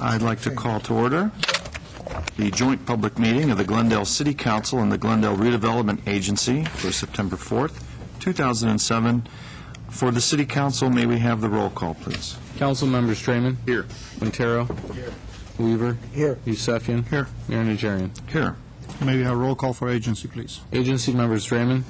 I'd like to call to order the joint public meeting of the Glendale City Council and the Glendale Redevelopment Agency for September 4th, 2007. For the City Council, may we have the roll call, please? Council members Draymond. Here. Quintero. Here. Weaver. Here. Yusefian. Here. Mayor Najarian. Here. May we have roll call for agency, please? Agency members Draymond.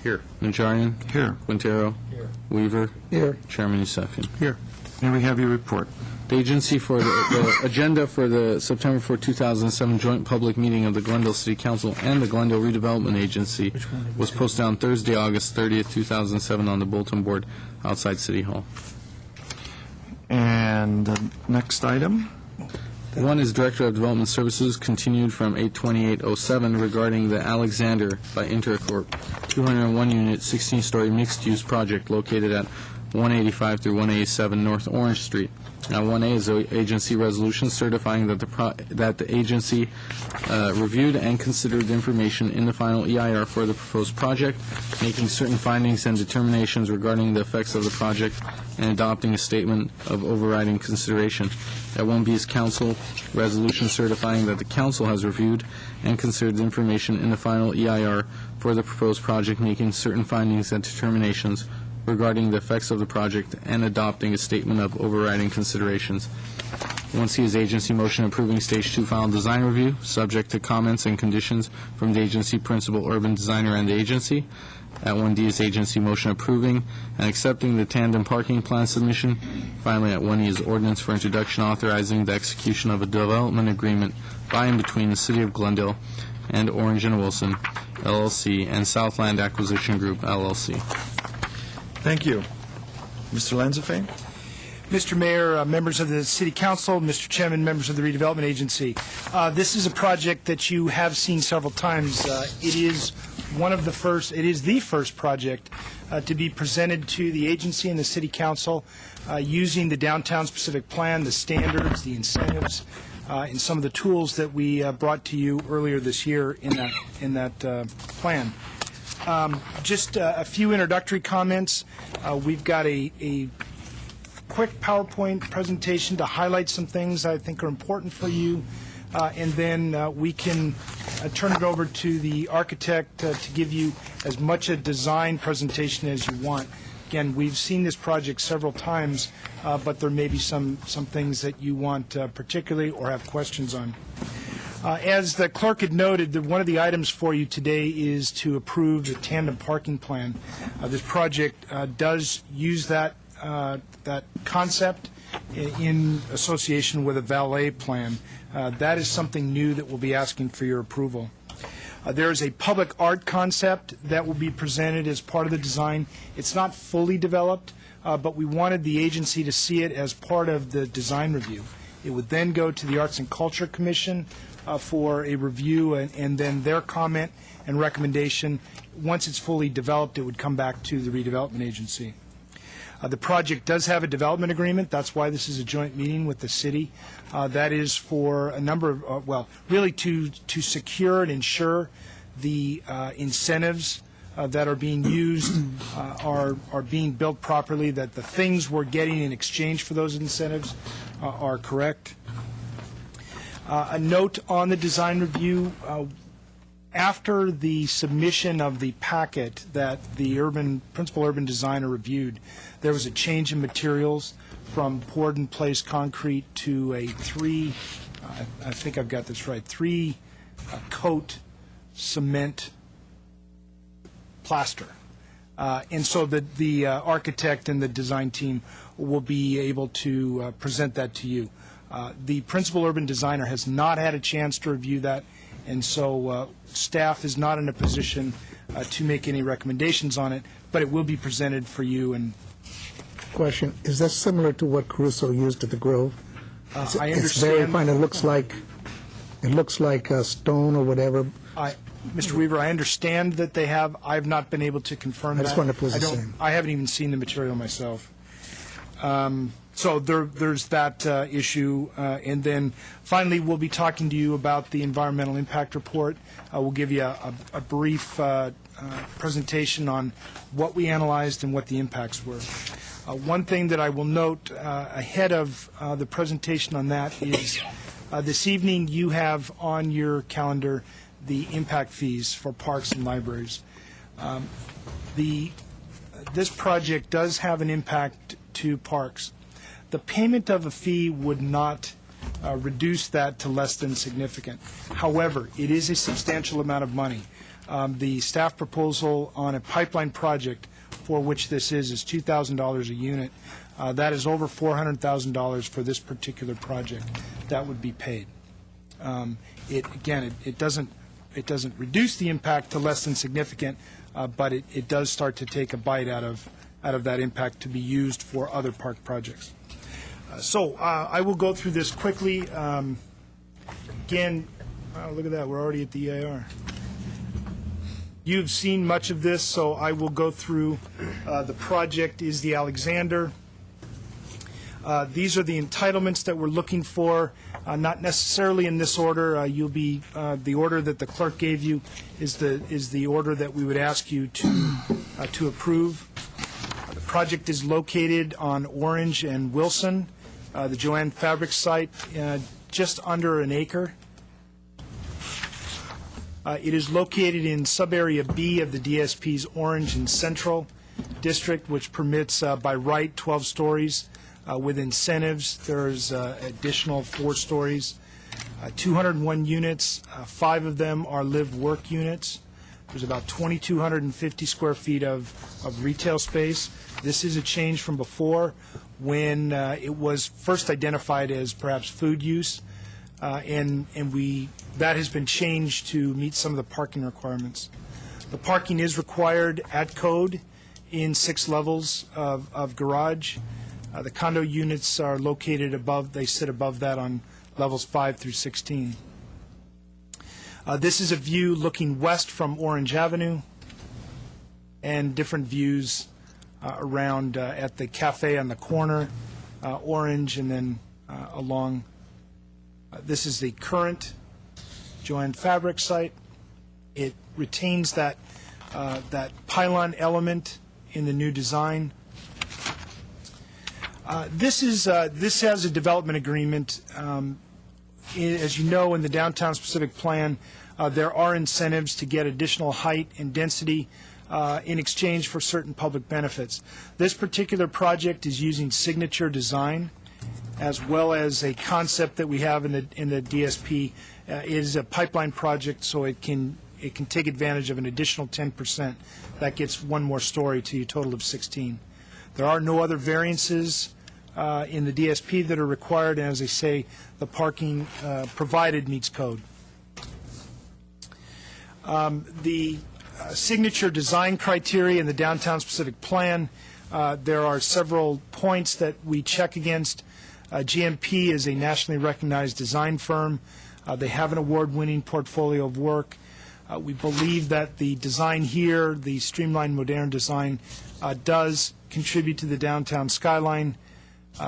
Here. Najarian. Here. Quintero. Here. Weaver. Here. Chairman Yusefian. Here. May we have your report? The agency for the agenda for the September 4, 2007 joint public meeting of the Glendale City Council and the Glendale Redevelopment Agency was posted on Thursday, August 30th, 2007 on the bulletin board outside City Hall. And the next item? One is Director of Development Services, continued from 8/28/07 regarding the Alexander by Intercorp 201-unit, 16-story mixed-use project located at 185 through 187 North Orange Street. Now, 1A is an agency resolution certifying that the agency reviewed and considered information in the final EIR for the proposed project, making certain findings and determinations regarding the effects of the project, and adopting a statement of overriding consideration. At 1B is council resolution certifying that the council has reviewed and considered the information in the final EIR for the proposed project, making certain findings and determinations regarding the effects of the project, and adopting a statement of overriding considerations. 1C is agency motion approving Stage 2 final design review, subject to comments and conditions from the agency principal urban designer and the agency. At 1D is agency motion approving and accepting the tandem parking plan submission. Finally, at 1E is ordinance for introduction authorizing the execution of a development agreement by and between the City of Glendale and Orange and Wilson, LLC, and Southland Acquisition Group, LLC. Thank you. Mr. Lanzafame? Mr. Mayor, members of the City Council, Mr. Chairman, members of the Redevelopment Agency. This is a project that you have seen several times. It is the first project to be presented to the agency and the City Council using the Downtown Specific Plan, the standards, the incentives, and some of the tools that we brought to you earlier this year in that plan. Just a few introductory comments. We've got a quick PowerPoint presentation to highlight some things I think are important for you, and then we can turn it over to the architect to give you as much a design presentation as you want. Again, we've seen this project several times, but there may be some things that you want particularly or have questions on. As the clerk had noted, one of the items for you today is to approve the tandem parking plan. This project does use that concept in association with a valet plan. That is something new that we'll be asking for your approval. There is a public art concept that will be presented as part of the design. It's not fully developed, but we wanted the agency to see it as part of the design review. It would then go to the Arts and Culture Commission for a review, and then their comment and recommendation. Once it's fully developed, it would come back to the Redevelopment Agency. The project does have a development agreement. That's why this is a joint meeting with the city. That is for a number of, really to secure and ensure the incentives that are being used are being built properly, that the things we're getting in exchange for those incentives are correct. A note on the design review, after the submission of the packet that the principal urban designer reviewed, there was a change in materials from poured in place concrete to a I think I've got this right, three coat cement plaster. And so the architect and the design team will be able to present that to you. The principal urban designer has not had a chance to review that, and so staff is not in a position to make any recommendations on it, but it will be presented for you. And question, is that similar to what Caruso used at the Grove? I understand. It's very fine. It looks like a stone or whatever. Mr. Weaver, I understand that they have. I've not been able to confirm that. I just wanted to put the same. I haven't even seen the material myself. So there's that issue. And then finally, we'll be talking to you about the environmental impact report. We'll give you a brief presentation on what we analyzed and what the impacts were. One thing that I will note ahead of the presentation on that is this evening you have on your calendar the impact fees for parks and libraries. This project does have an impact to parks. The payment of a fee would not reduce that to less than significant. However, it is a substantial amount of money. The staff proposal on a pipeline project for which this is $2,000 a unit. That is over $400,000 for this particular project that would be paid. It doesn't reduce the impact to less than significant, but it does start to take a bite out of that impact to be used for other park projects. So I will go through this quickly. Again, look at that, we're already at the EIR. You've seen much of this, so I will go through. The project is the Alexander. These are the entitlements that we're looking for, not necessarily in this order. You'll be the order that the clerk gave you is the order that we would ask you to approve. The project is located on Orange and Wilson, the Joanne Fabric site, just under an acre. It is located in sub-area B of the DSP's Orange and Central District, which permits by right 12 stories. With incentives, there's additional 4 stories. 201 units, 5 of them are live-work units. There's about 2,250 square feet of retail space. This is a change from before when it was first identified as perhaps food use, and that has been changed to meet some of the parking requirements. The parking is required at code in 6 levels of garage. The condo units are located above, they sit above that on levels 5 through 16. This is a view looking west from Orange Avenue and different views around at the cafe on the corner, Orange, and then along. This is the current Joanne Fabric site. It retains that pylon element in the new design. This has a development agreement. As you know, in the downtown specific plan, there are incentives to get additional height and density in exchange for certain public benefits. This particular project is using signature design, as well as a concept that we have in the DSP. It is a pipeline project, so it can take advantage of an additional 10%. That gets 1 more story to a total of 16. There are no other variances in the DSP that are required, and as I say, the parking provided meets code. The signature design criteria in the downtown specific plan, there are several points that we check against. GMP is a nationally recognized design firm. They have an award-winning portfolio of work. We believe that the design here, the streamlined modern design, does contribute to the downtown skyline.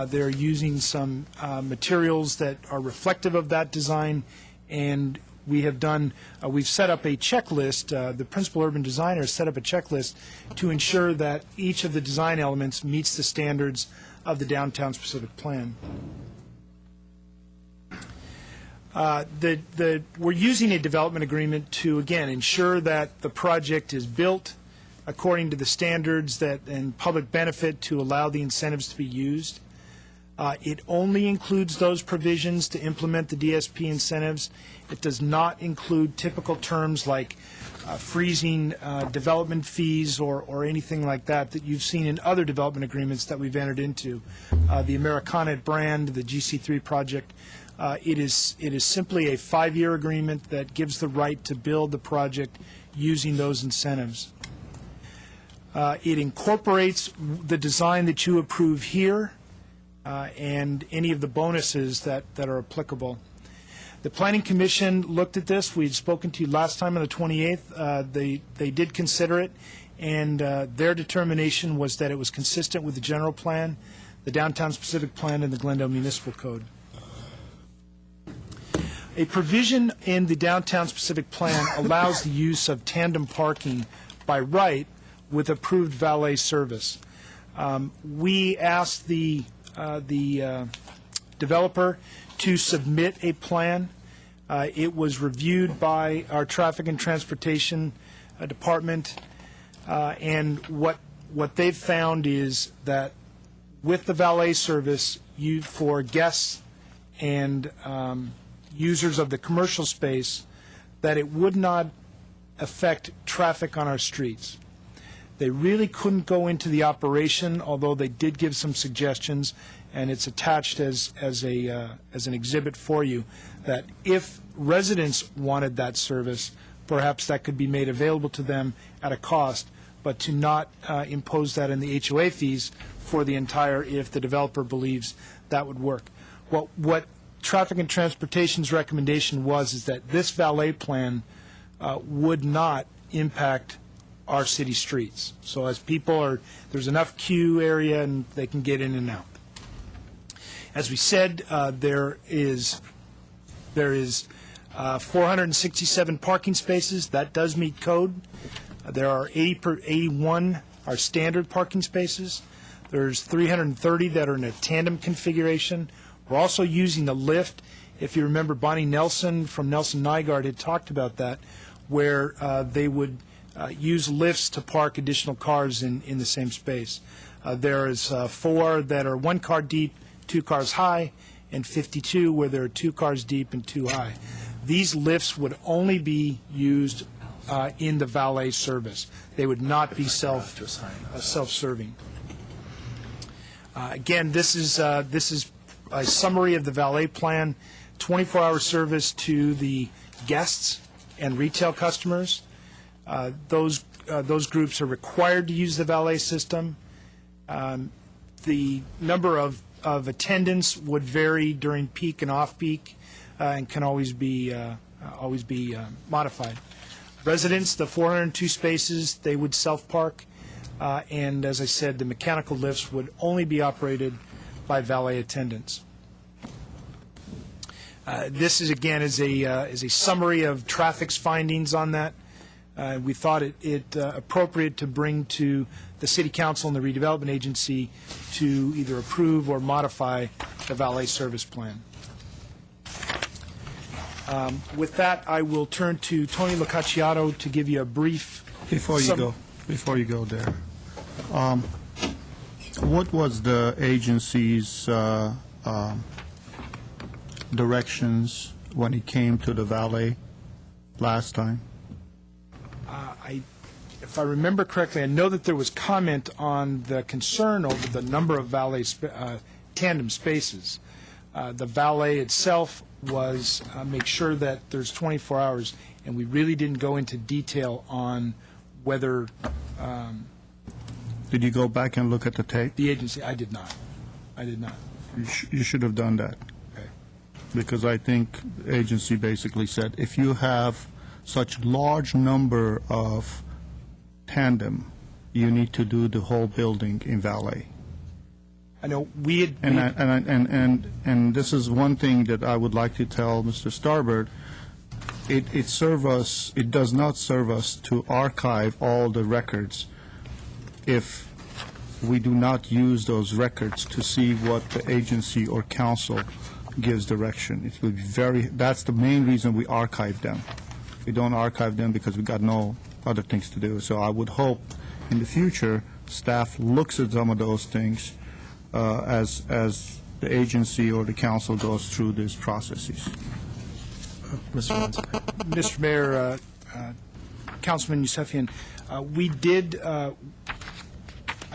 They're using some materials that are reflective of that design, and we've set up a checklist. The principal urban designer set up a checklist to ensure that each of the design elements meets the standards of the downtown specific plan. We're using a development agreement to, again, ensure that the project is built according to the standards and public benefit to allow the incentives to be used. It only includes those provisions to implement the DSP incentives. It does not include typical terms like freezing development fees or anything like that you've seen in other development agreements that we've entered into. The Americana brand, the GC3 project, it is simply a 5-year agreement that gives the right to build the project using those incentives. It incorporates the design that you approve here and any of the bonuses that are applicable. The Planning Commission looked at this. We had spoken to you last time on the 28th. They did consider it, and their determination was that it was consistent with the general plan, the Downtown Specific Plan, and the Glendale Municipal Code. A provision in the Downtown Specific Plan allows the use of tandem parking by right with approved valet service. We asked the developer to submit a plan. It was reviewed by our Traffic and Transportation Department, and what they've found is that with the valet service, for guests and users of the commercial space, that it would not affect traffic on our streets. They really couldn't go into the operation, although they did give some suggestions, and it's attached as an exhibit for you, that if residents wanted that service, perhaps that could be made available to them at a cost, but to not impose that in the HOA fees for the entire, if the developer believes that would work. What Traffic and Transportation's recommendation was is that this valet plan would not impact our city streets. So as people there's enough queue area and they can get in and out. As we said, there is 467 parking spaces. That does meet code. There are 81 are standard parking spaces. There's 330 that are in a tandem configuration. We're also using the lift. If you remember, Bonnie Nelson from Nelson Nygaard had talked about that, where they would use lifts to park additional cars in the same space. There is 4 that are 1 car deep, 2 cars high, and 52 where there are 2 cars deep and 2 high. These lifts would only be used in the valet service. They would not be self-serving. Again, this is a summary of the valet plan, 24-hour service to the guests and retail customers. Those groups are required to use the valet system. The number of attendants would vary during peak and off-peak and can always be modified. Residents, the 402 spaces, they would self-park, and as I said, the mechanical lifts would only be operated by valet attendants. This is again is a summary of traffic's findings on that. We thought it appropriate to bring to the City Council and the Redevelopment Agency to either approve or modify the valet service plan. With that, I will turn to Tony Locacciato to give you a brief. Before you go there, what was the agency's directions when it came to the valet last time? If I remember correctly, I know that there was comment on the concern over the number of valet tandem spaces. The valet itself was make sure that there's 24 hours, and we really didn't go into detail on whether Did you go back and look at the tape? the agency. I did not. You should have done that. Okay. Because I think the agency basically said, if you have such large number of tandem, you need to do the whole building in valet. I know we had. And this is one thing that I would like to tell Mr. Starbird. It does not serve us to archive all the records if we do not use those records to see what the agency or council gives direction. It will be that's the main reason we archive them. We don't archive them because we got no other things to do. So I would hope in the future staff looks at some of those things as the agency or the council goes through these processes. Mr. Mayor, Councilman Yusefian, we did.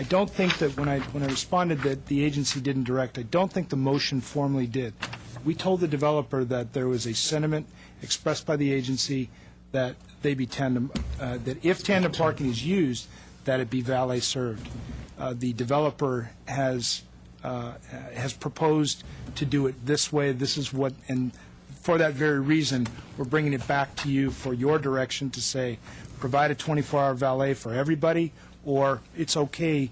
I don't think that when I responded that the agency didn't direct, I don't think the motion formally did. We told the developer that there was a sentiment expressed by the agency that they be tandem, that if tandem parking is used, that it be valet served. The developer has proposed to do it this way. This is what, and for that very reason, we're bringing it back to you for your direction to say, provide a 24-hour valet for everybody, or it's okay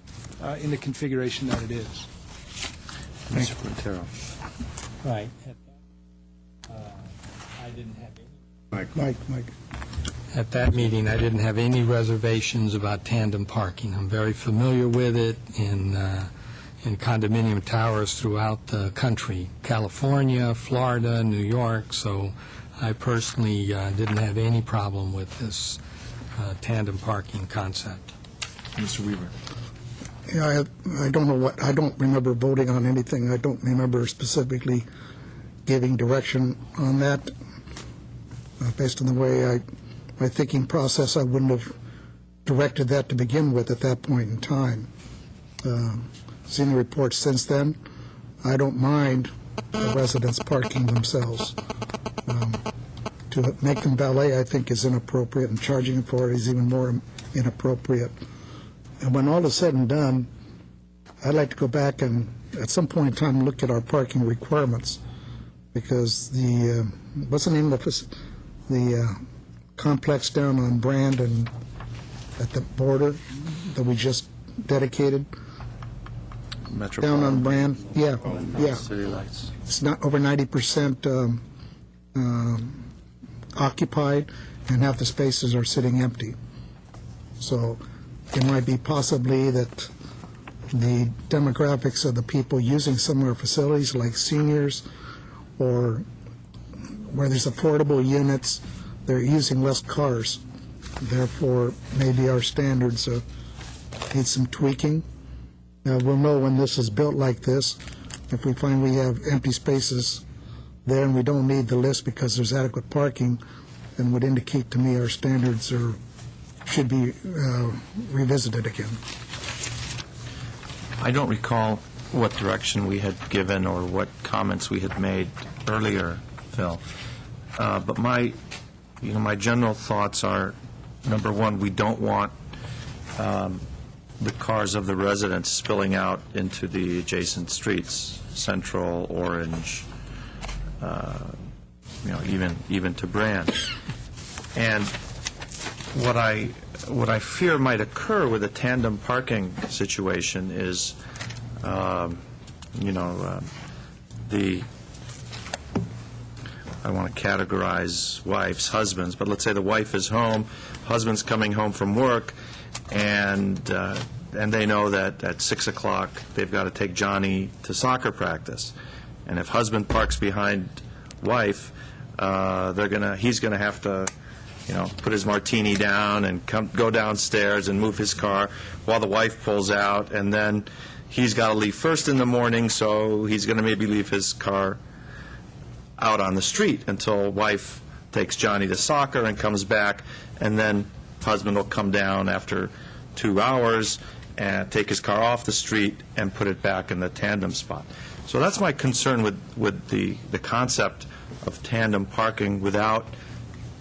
in the configuration that it is. Mr. Quintero. Right. I didn't have any. Mike. At that meeting, I didn't have any reservations about tandem parking. I'm very familiar with it in condominium towers throughout the country, California, Florida, New York, so I personally didn't have any problem with this tandem parking concept. Mr. Weaver. Yeah, I don't know what, I don't remember voting on anything. I don't remember specifically giving direction on that. Based on the way my thinking process, I wouldn't have directed that to begin with at that point in time. Seen the reports since then. I don't mind the residents parking themselves. To make them valet, I think, is inappropriate, and charging for it is even more inappropriate. And when all is said and done, I'd like to go back and, at some point in time, look at our parking requirements, because what's the name of the complex down on Brand and at the border that we just dedicated? Down on Brand, yeah. City Lights. It's not over 90% occupied, and half the spaces are sitting empty. So it might be possibly that the demographics of the people using some of our facilities, like seniors, or where there's affordable units, they're using less cars. Therefore, maybe our standards need some tweaking. Now, we'll know when this is built like this. If we find we have empty spaces there and we don't need the list because there's adequate parking, then would indicate to me our standards should be revisited again. I don't recall what direction we had given or what comments we had made earlier, Phil. But my general thoughts are, number one, we don't want the cars of the residents spilling out into the adjacent streets, Central, Orange, even to Brand. And what I fear might occur with a tandem parking situation is, I want to categorize wives, husbands, but let's say the wife is home, husband's coming home from work, and they know that at 6 o'clock they've got to take Johnny to soccer practice. And if husband parks behind wife, he's going to have to put his martini down and go downstairs and move his car while the wife pulls out, and then he's got to leave first in the morning, so he's going to maybe leave his car out on the street until wife takes Johnny to soccer and comes back, and then husband will come down after 2 hours and take his car off the street and put it back in the tandem spot. So that's my concern with the concept of tandem parking without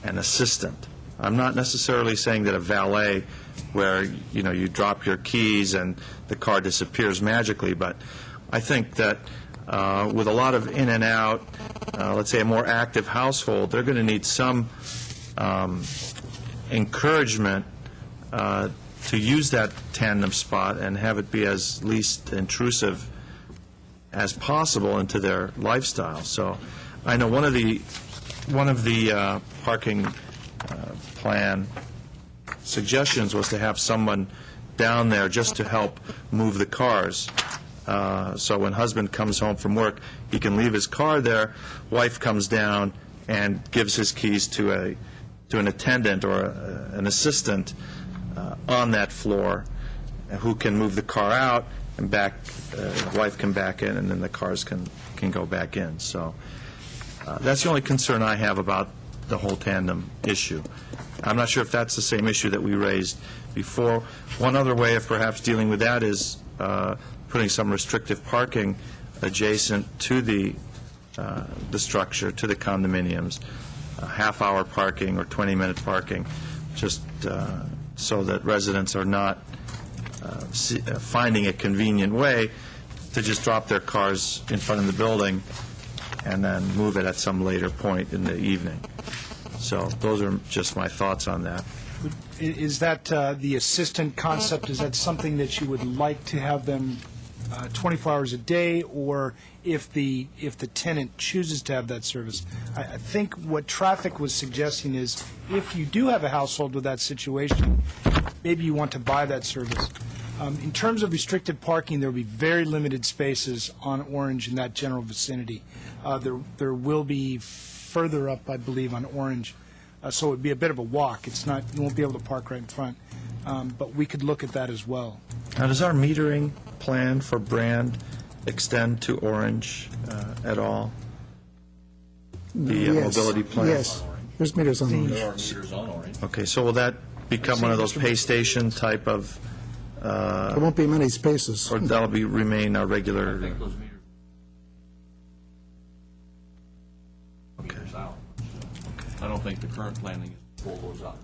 an assistant. I'm not necessarily saying that a valet where, you drop your keys and the car disappears magically, but I think that with a lot of in and out, let's say a more active household, they're going to need some encouragement to use that tandem spot and have it be as least intrusive as possible into their lifestyle. So I know one of the parking plan suggestions was to have someone down there just to help move the cars. So when husband comes home from work, he can leave his car there, wife comes down and gives his keys to an attendant or an assistant on that floor who can move the car out and back, wife can back in, and then the cars can go back in. So that's the only concern I have about the whole tandem issue. I'm not sure if that's the same issue that we raised before. One other way of perhaps dealing with that is putting some restrictive parking adjacent to the structure, to the condominiums, half-hour parking or 20-minute parking, just so that residents are not finding a convenient way to just drop their cars in front of the building and then move it at some later point in the evening. So those are just my thoughts on that. Is that the assistant concept, is that something that you would like to have them 24 hours a day, or if the tenant chooses to have that service. I think what traffic was suggesting is if you do have a household with that situation, maybe you want to buy that service. In terms of restricted parking, there will be very limited spaces on Orange in that general vicinity. There will be further up, I believe, on Orange, so it would be a bit of a walk. It's not, you won't be able to park right in front, but we could look at that as well. Now, does our metering plan for Brand extend to Orange at all? The Yes. mobility plan? Yes, there's meters on Orange. There are meters on Orange. Okay, so will that become one of those pay station type of, There won't be many spaces. or that'll be, remain our regular? I think those meters Okay. out. I don't think the current planning is to pull those out.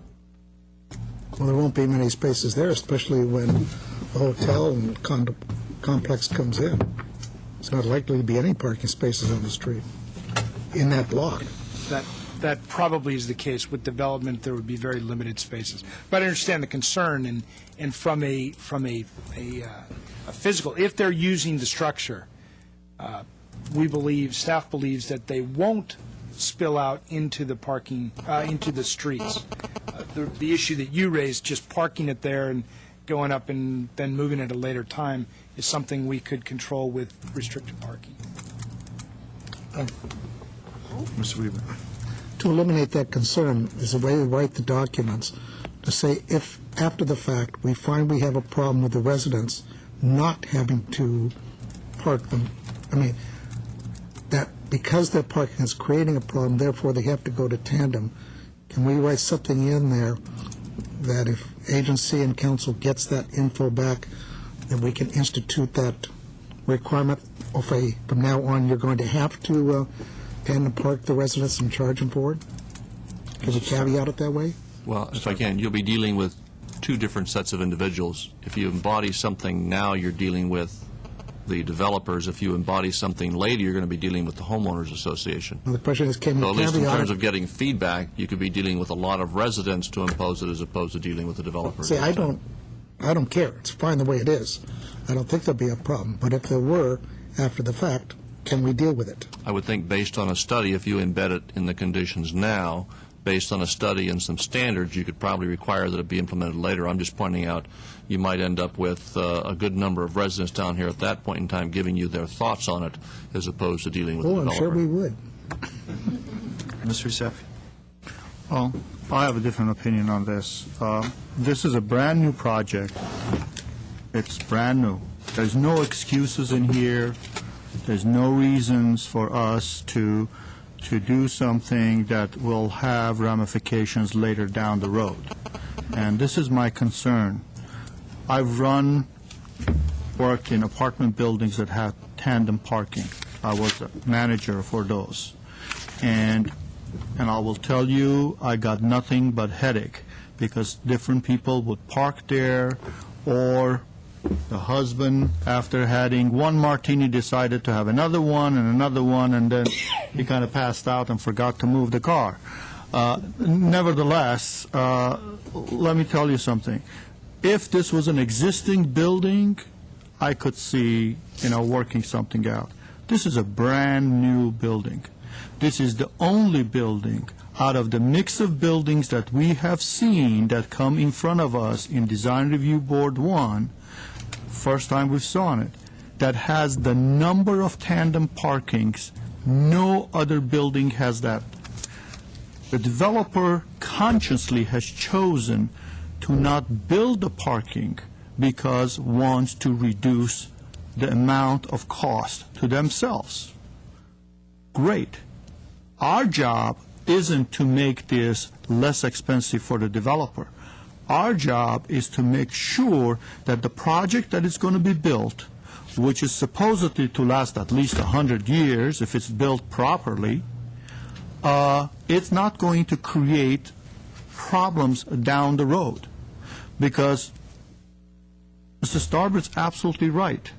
Well, there won't be many spaces there, especially when the hotel and condo complex comes in. It's not likely to be any parking spaces on the street in that block. That probably is the case. With development, there would be very limited spaces. But I understand the concern, and from a physical, if they're using the structure, staff believes that they won't spill out into the parking, into the streets. The issue that you raised, just parking it there and going up and then moving at a later time, is something we could control with restricted parking. Mr. Weaver? To eliminate that concern is a way to write the documents to say if, after the fact, we find we have a problem with the residents not having to park them, that because their parking is creating a problem, therefore they have to go to tandem. Can we write something in there that if agency and council gets that info back, then we can institute that requirement of from now on, you're going to have to tandem park the residents and charge them for it? Can we caveat it that way? Well, if I can, you'll be dealing with two different sets of individuals. If you embody something now, you're dealing with the developers. If you embody something later, you're going to be dealing with the homeowners association. Well, the question is, can So we at least in caveat terms it? of getting feedback, you could be dealing with a lot of residents to impose it as opposed to dealing with the developers. See, I don't care. It's fine the way it is. I don't think there'll be a problem. But if there were, after the fact, can we deal with it? I would think based on a study, if you embed it in the conditions now, based on a study and some standards, you could probably require that it be implemented later. I'm just pointing out you might end up with a good number of residents down here at that point in time giving you their thoughts on it as opposed to dealing with the Oh, I'm developer. sure we would. Mr. Youssef? Well, I have a different opinion on this. This is a brand-new project. It's brand new. There's no excuses in here. There's no reasons for us to do something that will have ramifications later down the road. And this is my concern. I've worked in apartment buildings that had tandem parking. I was a manager for those. And I will tell you, I got nothing but headache because different people would park there, or the husband, after having one martini, decided to have another one, and then he kind of passed out and forgot to move the car. Nevertheless, let me tell you something. If this was an existing building, I could see, working something out. This is a brand-new building. This is the only building out of the mix of buildings that we have seen that come in front of us in Design Review Board 1, first time we've seen it, that has the number of tandem parkings. No other building has that. The developer consciously has chosen to not build the parking because wants to reduce the amount of cost to themselves. Great. Our job isn't to make this less expensive for the developer. Our job is to make sure that the project that is going to be built, which is supposedly to last at least 100 years if it's built properly, it's not going to create problems down the road. Because Mr. Starbird's absolutely right.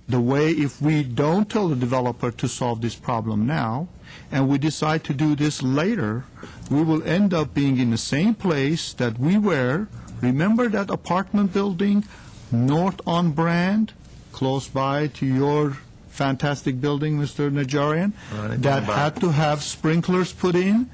The way, if we don't tell the developer to solve this problem now, and we decide to do this later, we will end up being in the same place that we were. Remember that apartment building north on Brand, close by to your fantastic building, Mr. Najarian, that had to have sprinklers put in.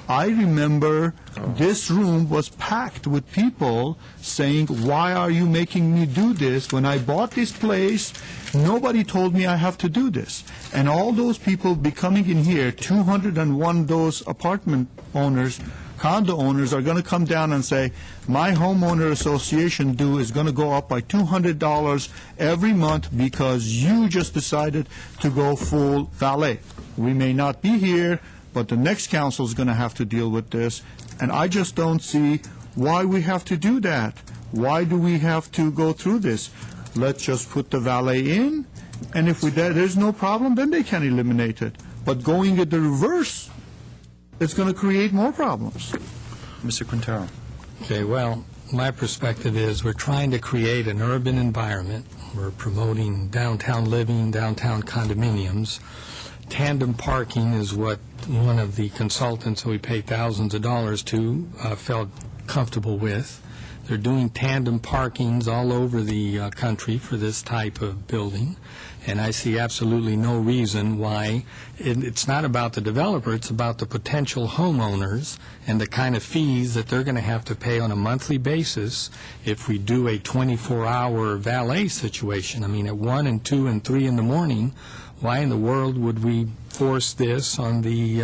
I remember this room was packed with people saying, why are you making me do this? When I bought this place, nobody told me I have to do this. And all those people be coming in here, 201 those apartment owners, condo owners are going to come down and say, my homeowner association due is going to go up by $200 every month because you just decided to go full valet. We may not be here, but the next council is going to have to deal with this, and I just don't see why we have to do that. Why do we have to go through this? Let's just put the valet in, and if there's no problem, then they can eliminate it. But going in the reverse, it's going to create more problems. Mr. Quintero. Okay, well, my perspective is we're trying to create an urban environment. We're promoting downtown living, downtown condominiums. Tandem parking is what one of the consultants that we pay thousands of dollars to felt comfortable with. They're doing tandem parkings all over the country for this type of building, and I see absolutely no reason why. It's not about the developer, it's about the potential homeowners and the kind of fees that they're going to have to pay on a monthly basis if we do a 24-hour valet situation. I mean, at 1 and 2 and 3 in the morning, why in the world would we force this on the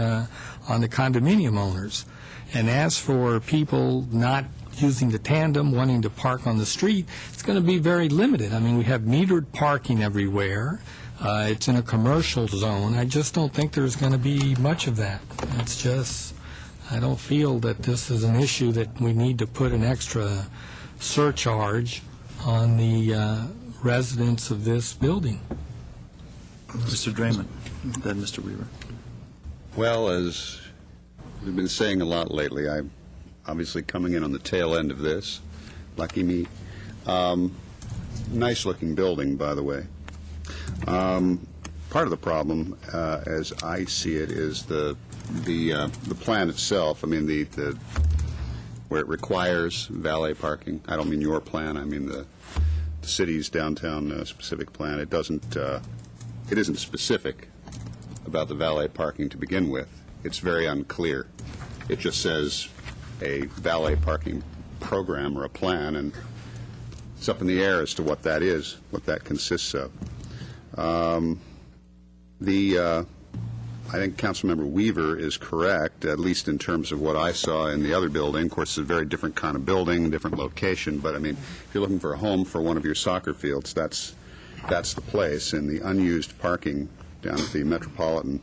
condominium owners? And as for people not using the tandem, wanting to park on the street, it's going to be very limited. I mean, we have metered parking everywhere. It's in a commercial zone. I just don't think there's going to be much of that. It's just, I don't feel that this is an issue that we need to put an extra surcharge on the residents of this building. Mr. Draymond, then Mr. Weaver. Well, as we've been saying a lot lately, I'm obviously coming in on the tail end of this. Lucky me. Nice-looking building, by the way. Part of the problem, as I see it, is the plan itself. I mean, the where it requires valet parking. I don't mean your plan. I mean the city's downtown specific plan. It isn't specific about the valet parking to begin with. It's very unclear. It just says a valet parking program or a plan, and it's up in the air as to what that is, what that consists of. I think Councilmember Weaver is correct, at least in terms of what I saw in the other building. Of course, it's a very different kind of building, different location, but I mean, if you're looking for a home for one of your soccer fields, that's the place. And the unused parking down at the Metropolitan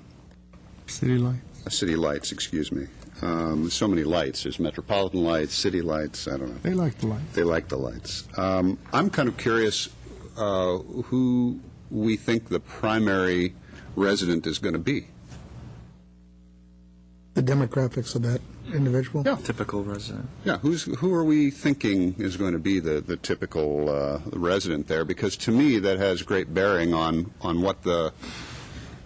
City lights. City lights, excuse me. There's so many lights. There's Metropolitan lights, city lights. I don't know. They like the lights. They like the lights. I'm kind of curious who we think the primary resident is going to be. The demographics of that individual? Yeah. Typical resident. Yeah, who are we thinking is going to be the typical resident there? Because to me, that has great bearing on what the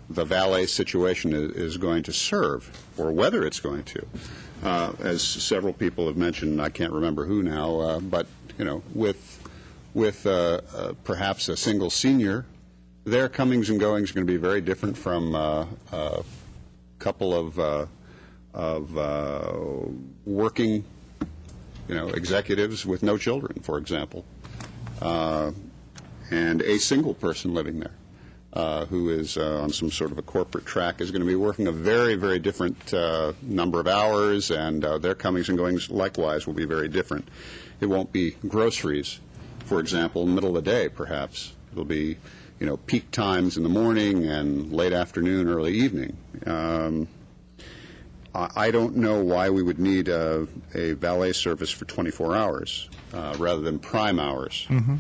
valet situation is going to serve, or whether it's going to. As several people have mentioned, I can't remember who now, but you know, with perhaps a single senior, their comings and goings are going to be very different from a couple of working, executives with no children, for example, and a single person living there who is on some sort of a corporate track is going to be working a very, very different number of hours, and their comings and goings likewise will be very different. It won't be groceries, for example, middle of the day, perhaps. It'll be, peak times in the morning and late afternoon, early evening. I don't know why we would need a valet service for 24 hours rather than prime hours. Mm-hmm.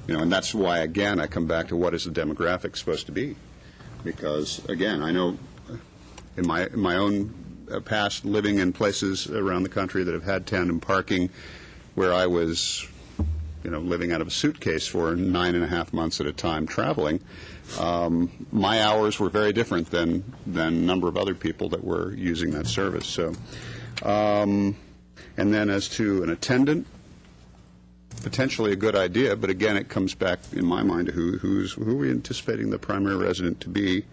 And that's why, again, I come back to what is the demographic supposed to be. Because, again, I know in my own past living in places around the country that have had tandem parking where I was, living out of a suitcase for 9.5 months at a time traveling, my hours were very different than a number of other people that were using that service. So, and then as to an attendant potentially a good idea, but again, it comes back, in my mind, to who are we anticipating the primary resident to be,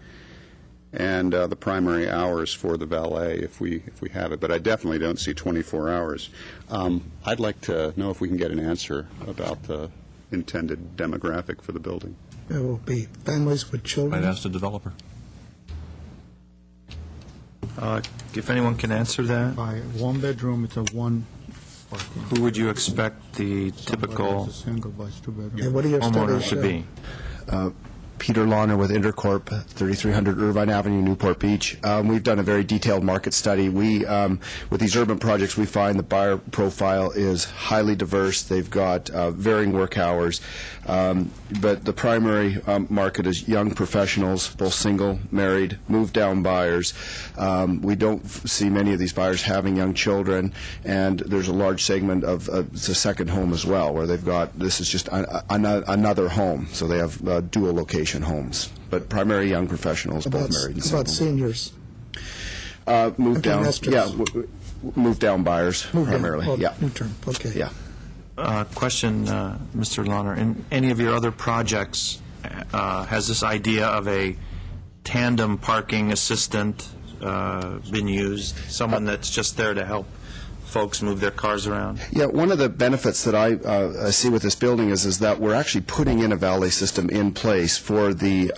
and the primary hours for the valet, if we have it. But I definitely don't see 24 hours. I'd like to know if we can get an answer about the intended demographic for the building. It will be families with children. I'd ask the developer. If anyone can answer that, By one bedroom, it's a one. who would you expect the typical It's a single, but it's two bedroom. Okay, what are your homeowner studies to show? be? Peter Launer with Intercorp, 3300 Irvine Avenue, Newport Beach. We've done a very detailed market study. With these urban projects, we find the buyer profile is highly diverse. They've got varying work hours, but the primary market is young professionals, both single, married, moved-down buyers. We don't see many of these buyers having young children, and there's a large segment of it's a second home as well, where they've got, this is just another home, so they have dual location homes, but primary young professionals, both married and single. About seniors. Moved down, Investors. yeah, moved down buyers Moved in. primarily, Oh, yeah, New term, okay. yeah. Question, Mr. Launer, in any of your other projects, has this idea of a tandem parking assistant been used? Someone that's just there to help folks move their cars around? Yeah, one of the benefits that I see with this building is that we're actually putting in a valet system in place for the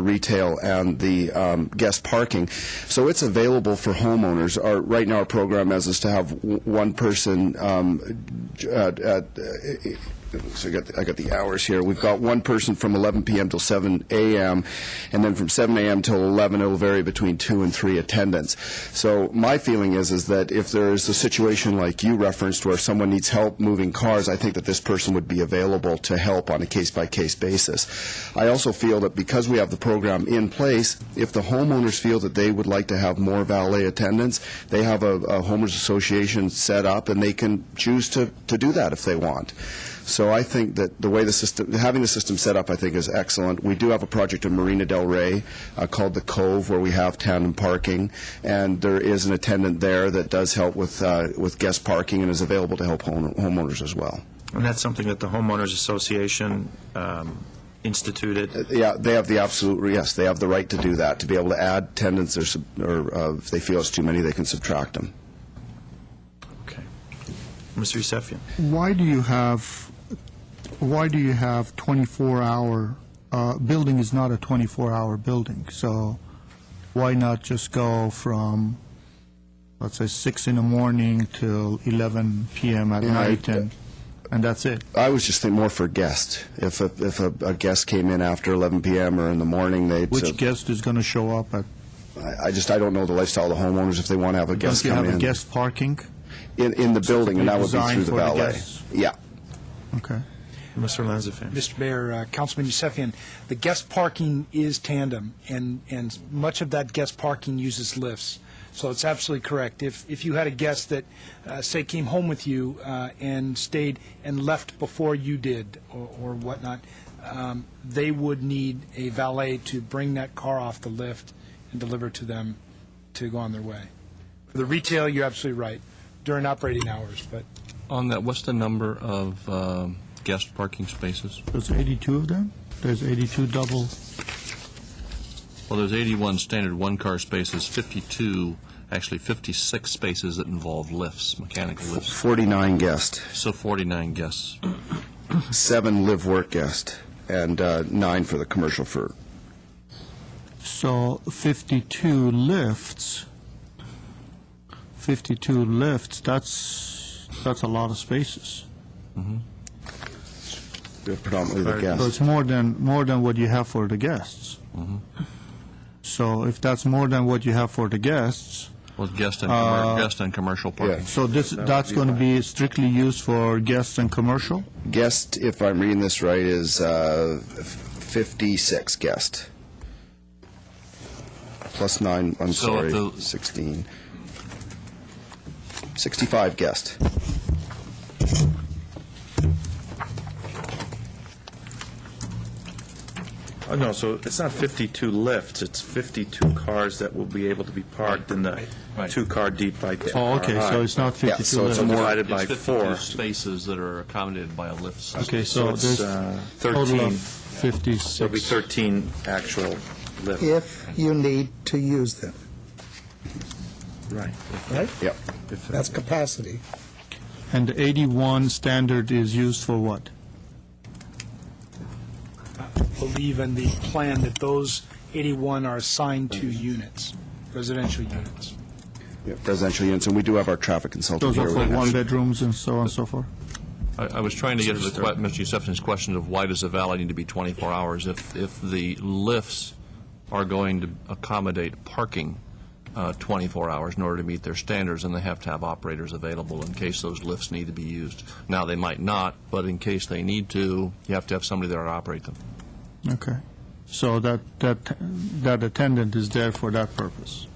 retail and the guest parking, so it's available for homeowners. Right now, our program is to have one person so I got the hours here. We've got one person from 11 p.m. till 7 a.m., and then from 7 a.m. till 11, it will vary between 2 and 3 attendants. So my feeling is that if there is a situation like you referenced where someone needs help moving cars, I think that this person would be available to help on a case-by-case basis. I also feel that because we have the program in place, if the homeowners feel that they would like to have more valet attendants, they have a homeowners association set up, and they can choose to do that if they want. So I think that the way having the system set up, I think, is excellent. We do have a project in Marina Del Rey called The Cove, where we have tandem parking, and there is an attendant there that does help with guest parking and is available to help homeowners as well. And that's something that the Homeowners Association instituted? Yeah, they have the absolute, yes, they have the right to do that, to be able to add attendants, or if they feel it's too many, they can subtract them. Okay. Mr. Yusefian? Why do you have 24-hour, building is not a 24-hour building, so why not just go from, let's say, 6 in the morning till 11 p.m. at night, and that's it? I was just thinking more for guests. If a guest came in after 11 p.m. or in the morning, they'd... Which guest is going to show up at? I don't know the lifestyle of the homeowners if they want to have a guest Don't you come have in. a guest parking? In the building, and that would be Designed through the for the valet. guests? Yeah. Okay. Mr. Lanzafame? Mr. Mayor, Councilman Yusefian, the guest parking is tandem, and much of that guest parking uses lifts. So it's absolutely correct. If you had a guest that, say, came home with you and stayed and left before you did or whatnot, they would need a valet to bring that car off the lift and deliver to them to go on their way. For the retail, you're absolutely right, during operating hours, but... On that, what's the number of guest parking spaces? There's 82 of them? There's 82 double... Well, there's 81 standard one-car spaces, 56 spaces that involve lifts, mechanical lifts. 49 guests, So 49 guests. 7 live-work guests, and 9 for the commercial for... So 52 lifts, that's a lot of spaces. predominantly the So guests. it's more than what you have for the guests. So if that's more than what you have for the guests, Well, guest and commercial parking. so that's going to be strictly used for guests and commercial? Guest, if I'm reading this right, is 56 guests. Plus 9, I'm So sorry, the- 16. 65 guests. Oh, no, so it's not 52 lifts, it's 52 cars that will be able to be parked in the Right. two-car deep by 10-car Oh, okay, so it's not 52 so it's So lifts. divided by It's 52 4. spaces that are accommodated by a lift system. Okay, So so it's there's total 13. of 56. So it'll be 13 actual lifts. If you need to use them, Right. right? Yep. That's capacity. And the 81 standard is used for what? Believe in the plan that those 81 are assigned to units, residential units. Residential units, and we do have our traffic consultant Those here. are for one-bedrooms and so on and so forth? I was trying to get to Mr. Yusefian's question of why does a valet need to be 24 hours? If the lifts are going to accommodate parking 24 hours in order to meet their standards, then they have to have operators available in case those lifts need to be used. Now, they might not, but in case they need to, you have to have somebody there to operate them. Okay. So that attendant is there for that purpose?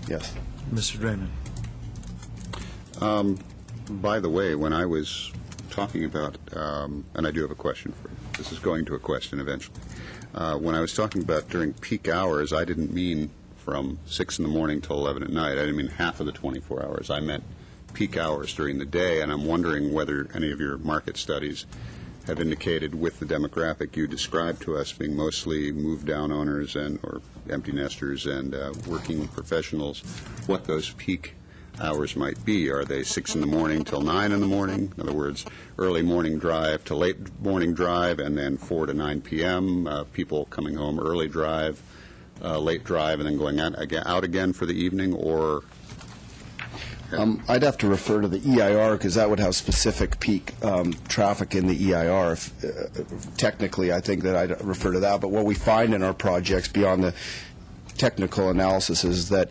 Yes. Mr. Draymond. By the way, when I was talking about, and I do have a question for, this is going to a question eventually. When I was talking about during peak hours, I didn't mean from 6 in the morning till 11 at night. I didn't mean half of the 24 hours. I meant peak hours during the day, and I'm wondering whether any of your market studies have indicated with the demographic you described to us being mostly move-down owners and or empty nesters and working professionals, what those peak hours might be. Are they 6 in the morning till 9 in the morning? In other words, early morning drive to late morning drive, and then 4 to 9 p.m., people coming home early drive, late drive, and then going out again for the evening, or... I'd have to refer to the EIR because that would have specific peak traffic in the EIR. Technically, I think that I'd refer to that. But what we find in our projects beyond the technical analysis is that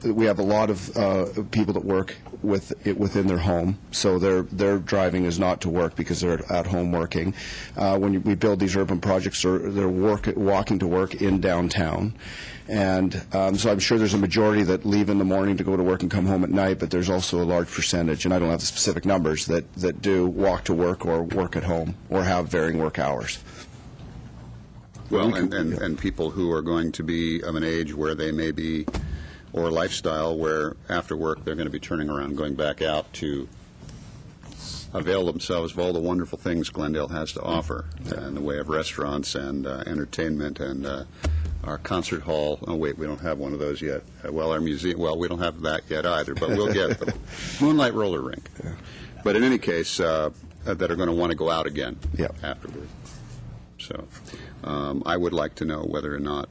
we have a lot of people that work within their home, so their driving is not to work because they're at home working. When we build these urban projects, they're walking to work in downtown. And so I'm sure there's a majority that leave in the morning to go to work and come home at night, but there's also a large percentage, and I don't have the specific numbers, that do walk to work or work at home or have varying work hours. Well, and people who are going to be of an age where they may be, or a lifestyle where after work they're going to be turning around, going back out to avail themselves of all the wonderful things Glendale has to offer in the way of restaurants and entertainment and our concert hall. Oh, wait, we don't have one of those yet. Well, our museum, well, we don't have that yet either, but we'll get the Moonlight Roller Rink. But in any case, that are going to want to go out again afterward. So I would like to know whether or not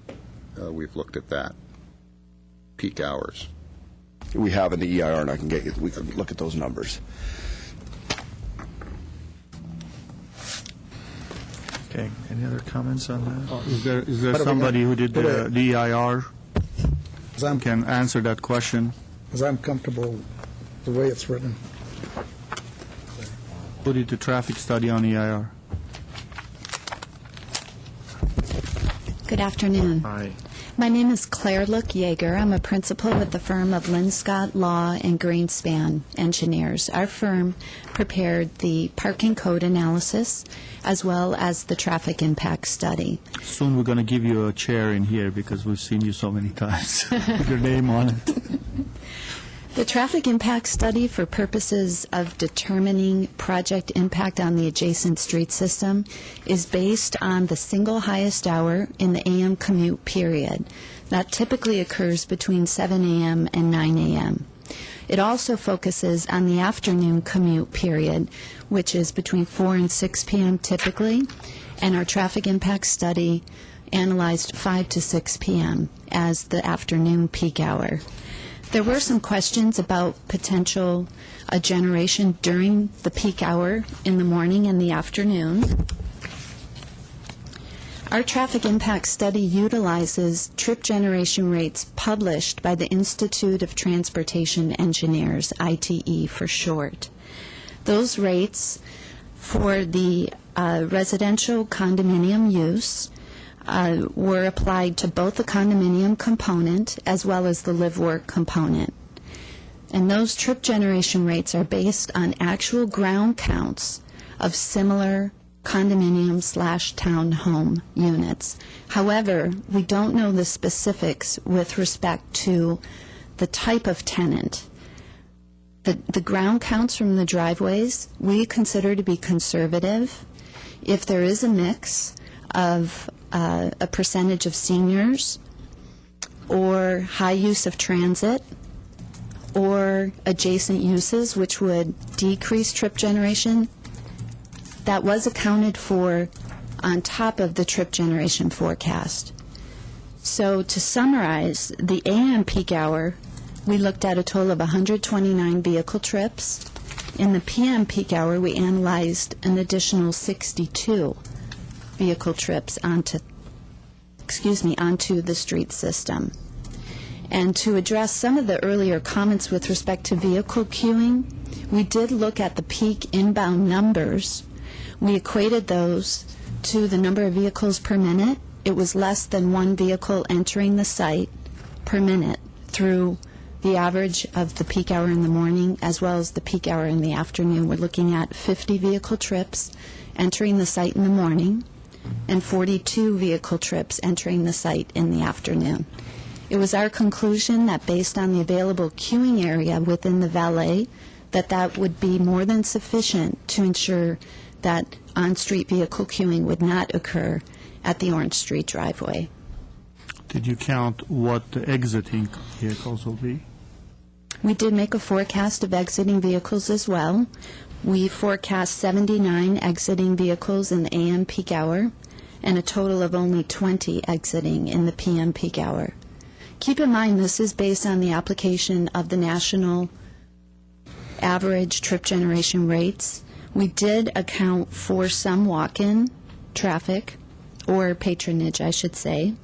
we've looked at that. Peak hours. We have in the EIR, and we can look at those numbers. Okay, any other comments on that? Is there What do we somebody got? who did the EIR Because I'm can answer that question? comfortable the way it's written. Who did the traffic study on EIR? Good afternoon. Aye. My name is Claire Look Yeager. I'm a principal with the firm of Linscott Law and Greenspan Engineers. Our firm prepared the parking code analysis as well as the traffic impact study. Soon we're going to give you a chair in here because we've seen you so many times with your name on it. The traffic impact study, for purposes of determining project impact on the adjacent street system, is based on the single highest hour in the AM commute period. That typically occurs between 7 a.m. and 9 a.m. It also focuses on the afternoon commute period, which is between 4 and 6 p.m. typically, and our traffic impact study analyzed 5 to 6 p.m. as the afternoon peak hour. There were some questions about potential generation during the peak hour in the morning and the afternoon. Our traffic impact study utilizes trip generation rates published by the Institute of Transportation Engineers, ITE for short. Those rates for the residential condominium use were applied to both the condominium component as well as the live-work component. And those trip generation rates are based on actual ground counts of similar condominium/townhome units. However, we don't know the specifics with respect to the type of tenant. The ground counts from the driveways we consider to be conservative. If there is a mix of a percentage of seniors or high use of transit or adjacent uses which would decrease trip generation, that was accounted for on top of the trip generation forecast. So to summarize, the AM peak hour, we looked at a total of 129 vehicle trips. In the PM peak hour, we analyzed an additional 62 vehicle trips onto the street system. And to address some of the earlier comments with respect to vehicle queuing, we did look at the peak inbound numbers. We equated those to the number of vehicles per minute. It was less than one vehicle entering the site per minute through the average of the peak hour in the morning as well as the peak hour in the afternoon. We're looking at 50 vehicle trips entering the site in the morning and 42 vehicle trips entering the site in the afternoon. It was our conclusion that based on the available queuing area within the valet, that would be more than sufficient to ensure that on-street vehicle queuing would not occur at the Orange Street driveway. Did you count what the exiting vehicles will be? We did make a forecast of exiting vehicles as well. We forecast 79 exiting vehicles in the AM peak hour and a total of only 20 exiting in the PM peak hour. Keep in mind this is based on the application of the national average trip generation rates. We did account for some walk-in traffic, or patronage, I should say,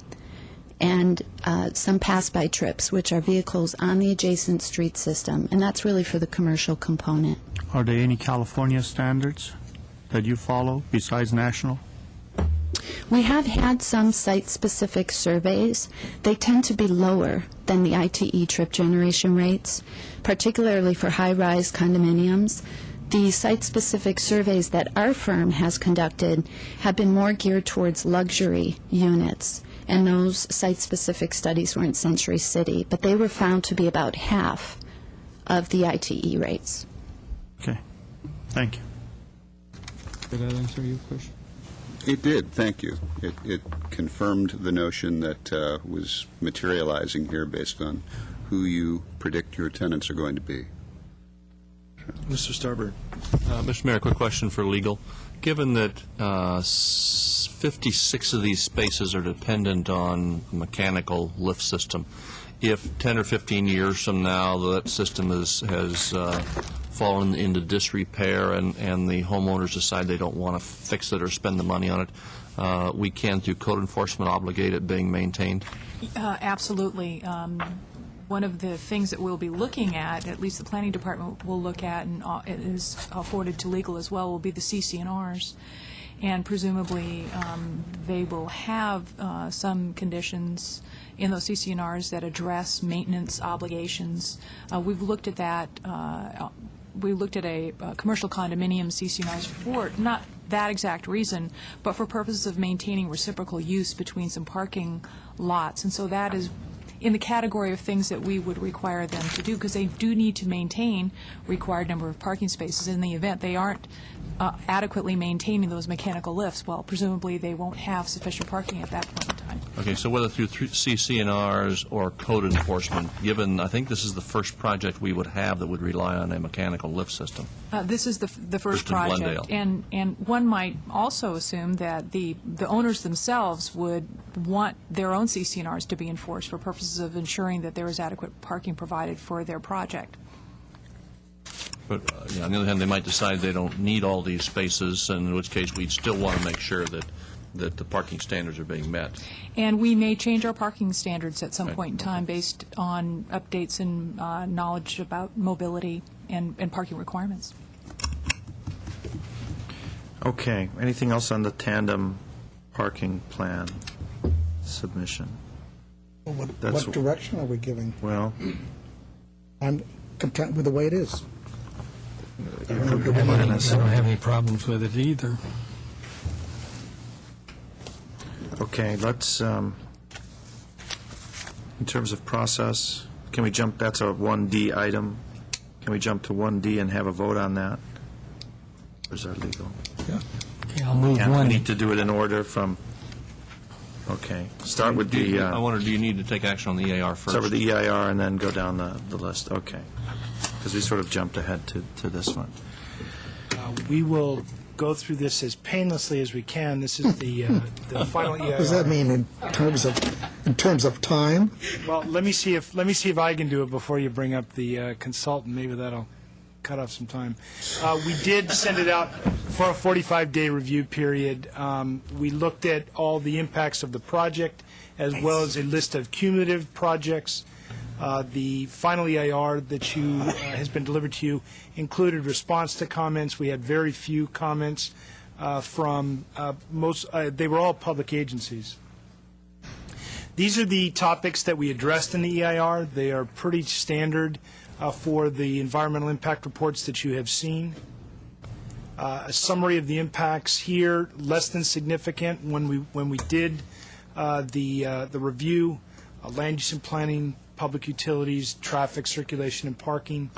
and some pass-by trips, which are vehicles on the adjacent street system, and that's really for the commercial component. Are there any California standards that you follow besides national? We have had some site-specific surveys. They tend to be lower than the ITE trip generation rates, particularly for high-rise condominiums. The site-specific surveys that our firm has conducted have been more geared towards luxury units, and those site-specific studies were in Century City, but they were found to be about half of the ITE rates. Okay, thank you. Did that answer your question? It did, thank you. It confirmed the notion that was materializing here based on who you predict your tenants are going to be. Mr. Starbird. Mr. Mayor, quick question for legal. Given that 56 of these spaces are dependent on a mechanical lift system, if 10 or 15 years from now that system has fallen into disrepair and the homeowners decide they don't want to fix it or spend the money on it, we can, through code enforcement, obligate it being maintained? Absolutely. One of the things that we'll be looking at least the planning department will look at, and it is forwarded to legal as well, will be the CC&Rs. And presumably they will have some conditions in those CC&Rs that address maintenance obligations. We've looked at that. We looked at a commercial condominium CC&Rs for not that exact reason, but for purposes of maintaining reciprocal use between some parking lots. And so that is in the category of things that we would require them to do, because they do need to maintain required number of parking spaces. In the event they aren't adequately maintaining those mechanical lifts, well, presumably they won't have sufficient parking at that point in time. Okay, so whether through CC&Rs or code enforcement, given, I think this is the first project we would have that would rely on a mechanical lift system. This is the first First in project, Glendale. and one might also assume that the owners themselves would want their own CC&Rs to be enforced for purposes of ensuring that there is adequate parking provided for their project. But on the other hand, they might decide they don't need all these spaces, and in which case we'd still want to make sure that the parking standards are being met. And we may change our parking standards at some Right. point in time based on updates and knowledge about mobility and parking requirements. Okay, anything else on the tandem parking plan submission? What That's- direction are we giving? Well, I'm content with the way it is. I don't have any problems with it either. Okay, let's, in terms of process, can we jump, that's a 1D item. Can we jump to 1D and have a vote on that? Or is that legal? Okay, I'll move Yeah, we one. need to do it in order from, okay, start with the, I wonder, do you need to take action on the EAR first? start with the EIR and then go down the list, okay. Because we sort of jumped ahead to this one. We will go through this as painlessly as we can. This is the final EIR. What does that mean in terms of time? Well, let me see if I can do it before you bring up the consultant. Maybe that'll cut off some time. We did send it out for a 45-day review period. We looked at all the impacts of the project as well as a list of cumulative projects. The final EIR that has been delivered to you included response to comments. We had very few comments from most. They were all public agencies. These are the topics that we addressed in the EIR. They are pretty standard for the environmental impact reports that you have seen. A summary of the impacts here, less than significant when we did the review, land use and planning, public utilities, traffic, circulation, and parking,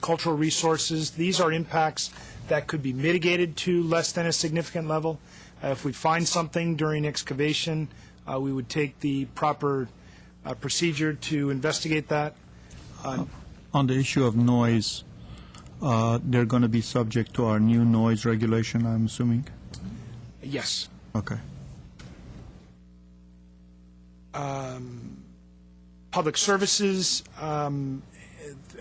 cultural resources. These are impacts that could be mitigated to less than a significant level. If we find something during excavation, we would take the proper procedure to investigate that. On the issue of noise, they're going to be subject to our new noise regulation, I'm assuming? Yes. Okay. Public services,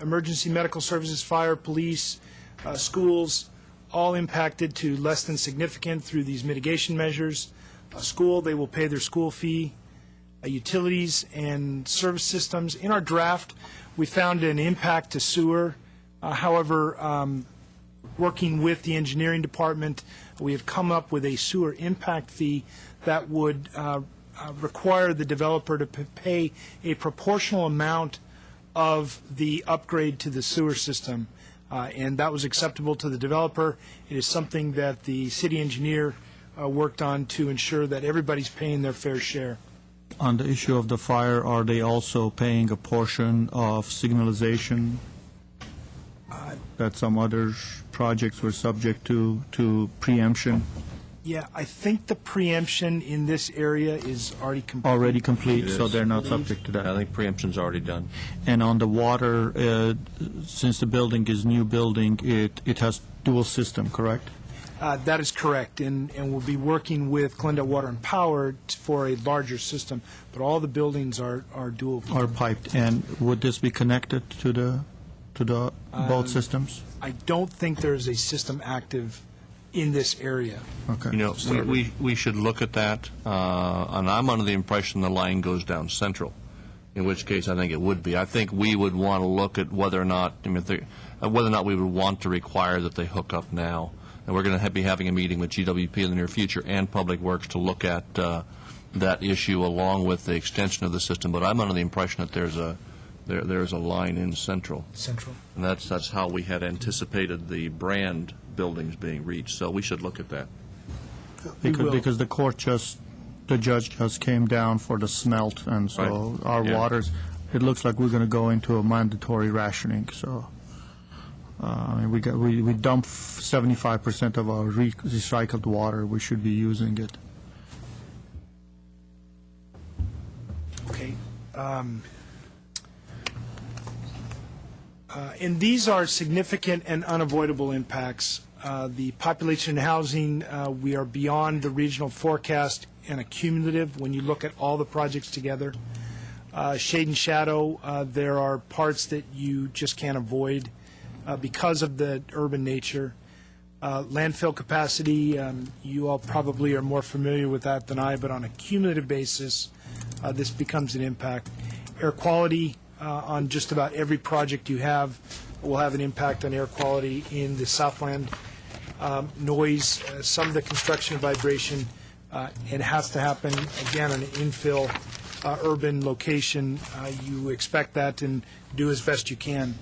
emergency medical services, fire, police, schools, all impacted to less than significant through these mitigation measures. School, they will pay their school fee. Utilities and service systems. In our draft, we found an impact to sewer. However, working with the engineering department, we have come up with a sewer impact fee that would require the developer to pay a proportional amount of the upgrade to the sewer system. And that was acceptable to the developer. It is something that the city engineer worked on to ensure that everybody's paying their fair share. On the issue of the fire, are they also paying a portion of signalization that some other projects were subject to preemption? Yeah, I think the preemption in this area is already complete. Already complete, It so is. they're not subject to I that. think preemption's already done. And on the water, since the building is new building, it has dual system, correct? That is correct, and we'll be working with Glendale Water and Power for a larger system, but all the buildings are dual. Or piped, and would this be connected to the both systems? I don't think there is a system active in this area. Okay. You know, we should look at that, and I'm under the impression the line goes down Central, in which case I think it would be. I think we would want to look at whether or not, whether or not we would want to require that they hook up now. And we're going to be having a meeting with GWP in the near future and Public Works to look at that issue along with the extension of the system. But I'm under the impression that there's a line in Central. Central. And that's how we had anticipated the brand buildings being reached. So we should look at that. Because the judge just came down for the smelt, and so Right. our Yeah. waters, it looks like we're going to go into a mandatory rationing, so. We dump 75% of our recycled water. We should be using it. Okay. And these are significant and unavoidable impacts. The population and housing, we are beyond the regional forecast and a cumulative when you look at all the projects together. Shade and shadow, there are parts that you just can't avoid because of the urban nature. Landfill capacity, you all probably are more familiar with that than I, but on a cumulative basis, this becomes an impact. Air quality, on just about every project you have will have an impact on air quality in the Southland. Noise, some of the construction and vibration, it has to happen, again, on an infill urban location. You expect that and do as best you can.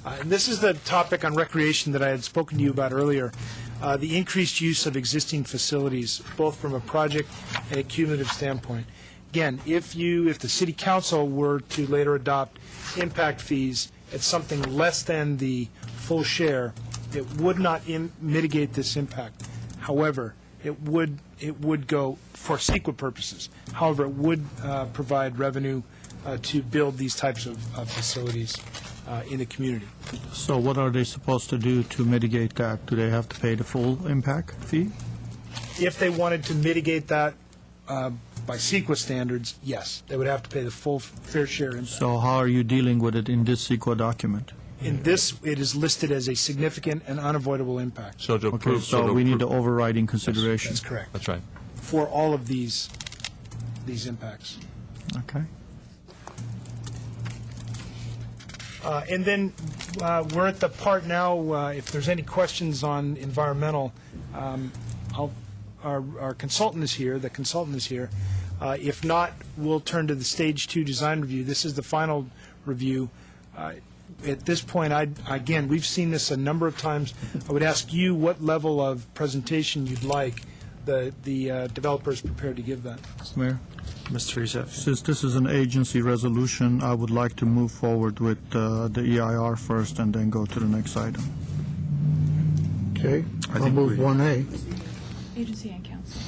And this is the topic on recreation that I had spoken to you about earlier. the increased use of existing facilities, both from a project and a cumulative standpoint. Again, if the city council were to later adopt impact fees at something less than the full share, it would not mitigate this impact. However, it would go for CEQA purposes. However, it would provide revenue to build these types of facilities in the community. So what are they supposed to do to mitigate that? Do they have to pay the full impact fee? If they wanted to mitigate that by CEQA standards, yes, they would have to pay the full fair share impact. So how are you dealing with it in this CEQA document? In this, it is listed as a significant and unavoidable impact. So to Okay, approve... so to we need the approve- overriding consideration. That's correct. That's right. For all of these impacts. Okay. And then we're at the part now, if there's any questions on environmental, our consultant is here, the consultant is here. If not, we'll turn to the Stage 2 design review. This is the final review. At this point, again, we've seen this a number of times. I would ask you what level of presentation you'd like. The developer is prepared to give that. Mayor? Mr. Reset. Since this is an agency resolution, I would like to move forward with the EIR first and then go to the next item. Okay, I'll think move we- 1A. Agency and council.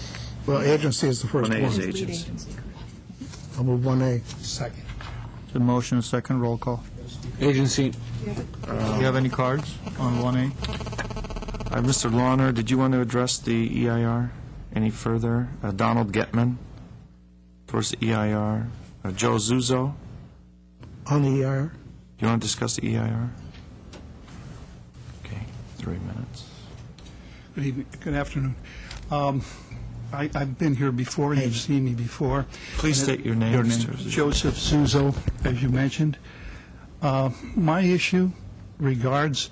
Well, agency is the first 1A is one. Lead agency. agency, correct. I'll move 1A. Second. The motion, second, roll call. Agency, Do you have any cards on 1A? Mr. Lawner, did you want to address the EIR any further? Donald Getman towards the EIR. Joe Zuzo, On the EIR? you want to discuss the EIR? Okay, 3 minutes. Good evening, good afternoon. I've been here before, you've seen me before. Please state your name, Mr. Zuzo. Joseph Suzo, as you mentioned. My issue regards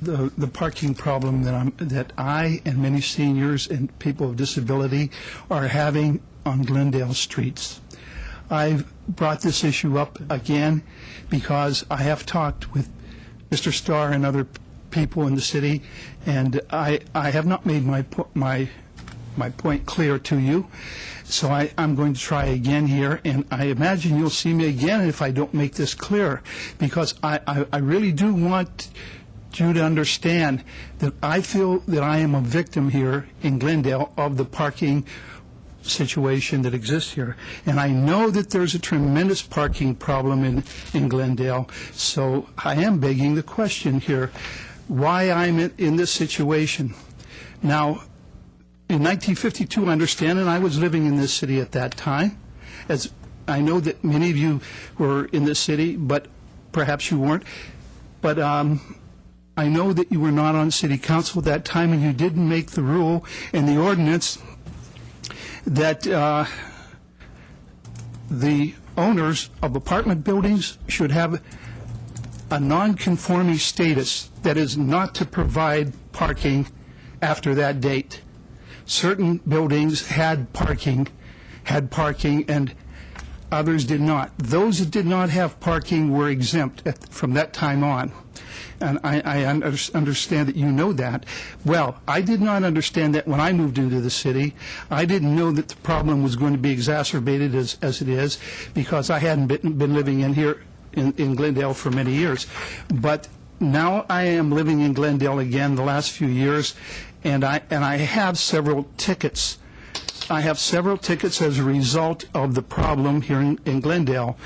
the parking problem that I and many seniors and people with disability are having on Glendale streets. I've brought this issue up again because I have talked with Mr. Starr and other people in the city, and I have not made my point clear to you. So I'm going to try again here, and I imagine you'll see me again if I don't make this clear, because I really do want you to understand that I feel that I am a victim here in Glendale of the parking situation that exists here. And I know that there's a tremendous parking problem in Glendale, so I am begging the question here, why I'm in this situation. Now, in 1952, I understand, and I was living in this city at that time, as I know that many of you were in this city, but perhaps you weren't. But I know that you were not on city council at that time, and you didn't make the rule and the ordinance that the owners of apartment buildings should have a non-conforming status, that is, not to provide parking after that date. Certain buildings had parking, and others did not. Those that did not have parking were exempt from that time on. And I understand that you know that. Well, I did not understand that when I moved into the city. I didn't know that the problem was going to be exacerbated as it is, because I hadn't been living in here in Glendale for many years. But now I am living in Glendale again the last few years, and I have several tickets. I have several tickets as a result of the problem here in Glendale.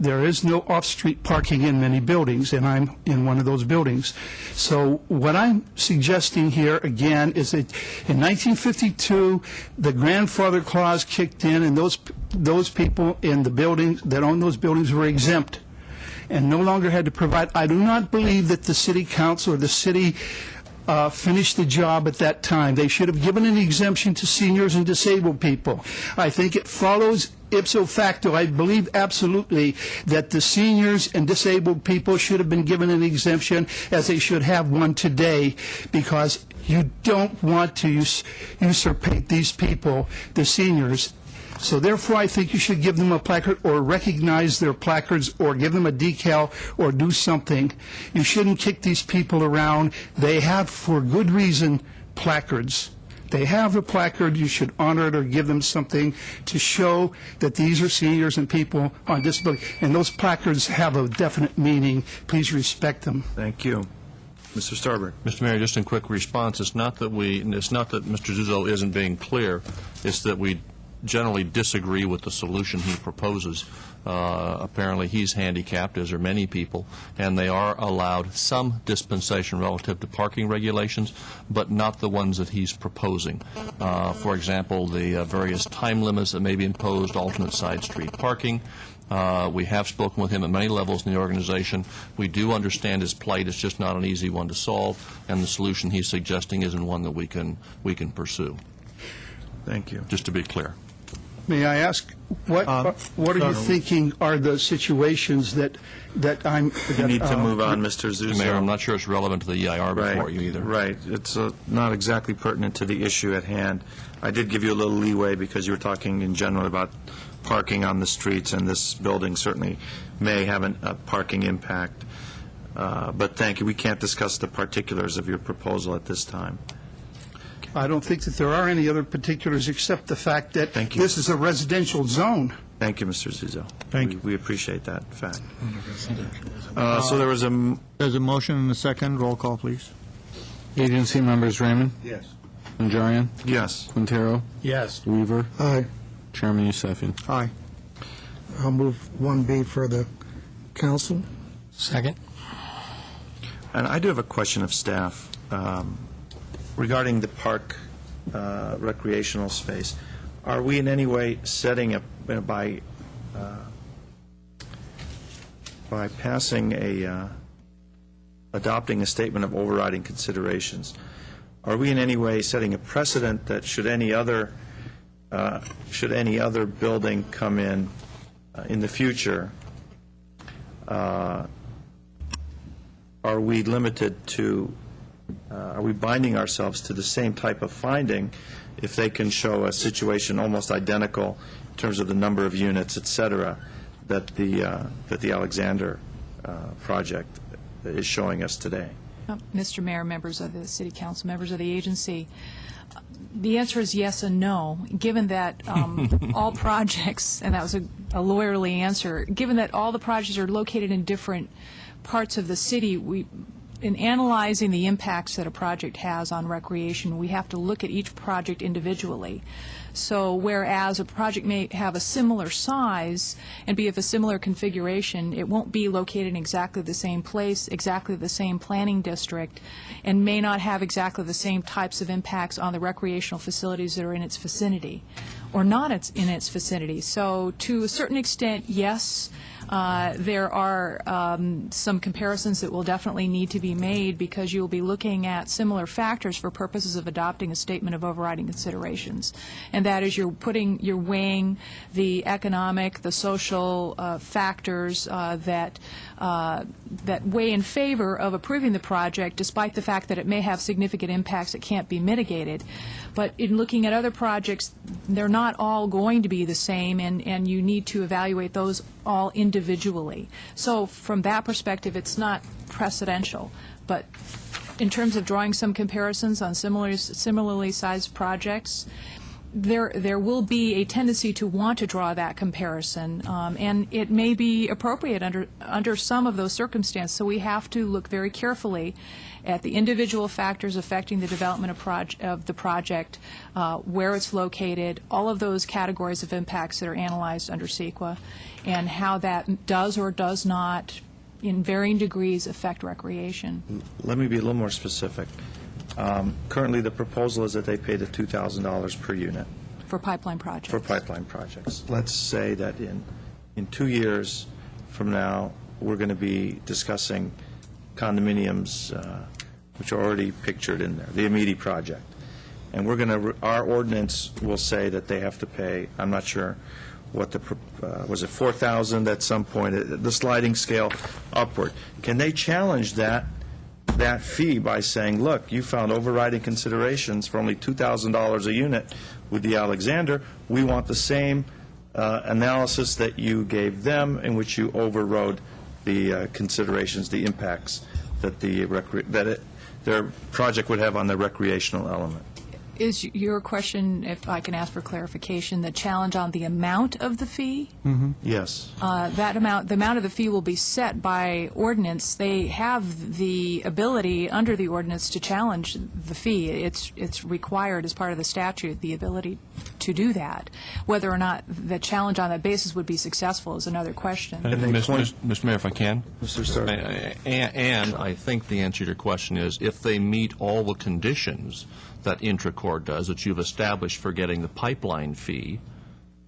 There is no off-street parking in many buildings, and I'm in one of those buildings. So what I'm suggesting here, again, is that in 1952, the grandfather clause kicked in, and those people in the buildings that own those buildings were exempt and no longer had to provide. I do not believe that the city council or the city finished the job at that time. They should have given an exemption to seniors and disabled people. I think it follows ipso facto. I believe absolutely that the seniors and disabled people should have been given an exemption, as they should have one today, because you don't want to usurpate these people, the seniors, So therefore, I think you should give them a placard or recognize their placards or give them a decal or do something. You shouldn't kick these people around. They have, for good reason, placards. They have a placard. You should honor it or give them something to show that these are seniors and people on disability. And those placards have a definite meaning. Please respect them. Thank you. Mr. Starbird. Mr. Mayor, just in quick response, it's not that Mr. Zuzzo isn't being clear, it's that we generally disagree with the solution he proposes. Apparently, he's handicapped, as are many people, and they are allowed some dispensation relative to parking regulations, but not the ones that he's proposing. For example, the various time limits that may be imposed, alternate side street parking. We have spoken with him at many levels in the organization. We do understand his plight. It's just not an easy one to solve, and the solution he's suggesting isn't one that we can pursue. Thank you. Just to be clear. May I ask, what are you thinking are the situations that I'm... You need to move on, Mr. Zuzzo. Mayor, I'm not sure it's relevant to the EIR before you either. Right. It's not exactly pertinent to the issue at hand. I did give you a little leeway because you were talking in general about parking on the streets, and this building certainly may have a parking impact. But thank you. We can't discuss the particulars of your proposal at this time. I don't think that there are any other particulars except the fact that Thank you. this is a residential zone. Thank you, Mr. Zuzzo. Thank you. We appreciate that fact. So there was There's a motion and a second. Roll call, please. Agency members Raymond, Yes. Najarian, yes. Quintero, Yes. Weaver, Aye. Chairman Yusefian. Aye. I'll move 1B for the council. Second? And I do have a question of staff regarding the park recreational space. Are we in any way setting up by passing adopting a statement of overriding considerations? Are we in any way setting a precedent that should any other building come in the future? Are we limited to? Are we binding ourselves to the same type of finding if they can show a situation almost identical in terms of the number of units, et cetera, that the Alexander project is showing us today? Mr. Mayor, members of the City Council, members of the agency, the answer is yes and no, given that all projects, and that was a lawyerly answer, given that all the projects are located in different parts of the city, in analyzing the impacts that a project has on recreation, we have to look at each project individually. So whereas a project may have a similar size and be of a similar configuration, it won't be located in exactly the same place, exactly the same planning district, and may not have exactly the same types of impacts on the recreational facilities that are in its vicinity or not in its vicinity. So to a certain extent, yes, there are some comparisons that will definitely need to be made because you'll be looking at similar factors for purposes of adopting a statement of overriding considerations. And that is you're weighing the economic, the social factors that weigh in favor of approving the project, despite the fact that it may have significant impacts that can't be mitigated. But in looking at other projects, they're not all going to be the same, and you need to evaluate those all individually. So from that perspective, it's not precedential. But in terms of drawing some comparisons on similarly sized projects, there will be a tendency to want to draw that comparison, and it may be appropriate under some of those circumstances. So we have to look very carefully at the individual factors affecting the development of the project, where it's located, all of those categories of impacts that are analyzed under CEQA, and how that does or does not, in varying degrees, affect recreation. Let me be a little more specific. Currently, the proposal is that they pay the $2,000 per unit. For pipeline projects. For pipeline projects. Let's say that in 2 years from now, we're going to be discussing condominiums, which are already pictured in there, the immediate project. And we're going to, our ordinance will say that they have to pay, I'm not sure what was it $4,000 at some point, the sliding scale upward. Can they challenge that that fee by saying, look, you found overriding considerations for only $2,000 a unit with the Alexander. We want the same analysis that you gave them, in which you overrode the considerations, the impacts that their project would have on the recreational element. Is your question, if I can ask for clarification, the challenge on the amount of the fee? Yes. The amount of the fee will be set by ordinance. They have the ability under the ordinance to challenge the fee. It's required as part of the statute, the ability to do that. Whether or not the challenge on that basis would be successful is another question. Mr. Mayor, if I can? Mr. Starr. And I think the answer to your question is, if they meet all the conditions that Intracore does, that you've established for getting the pipeline fee,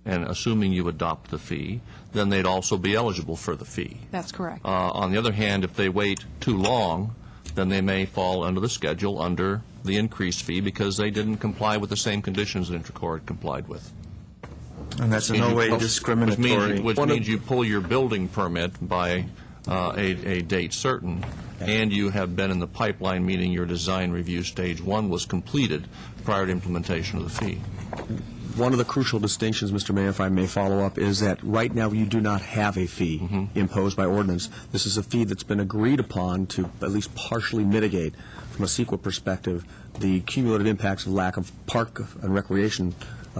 and assuming you adopt the fee, then they'd also be eligible for the fee. That's correct. On the other hand, if they wait too long, then they may fall under the schedule under the increased fee because they didn't comply with the same conditions that Intracore had complied with. And that's in no way discriminatory. Which means you pull your building permit by a date certain, and you have been in the pipeline, meaning your design review stage 1 was completed prior to implementation of the fee. One of the crucial distinctions, Mr. Mayor, if I may follow up, is that right now you do not have a fee imposed by ordinance. This is a fee that's been agreed upon to at least partially mitigate, from a CEQA perspective, the cumulative impacts of lack of park and recreation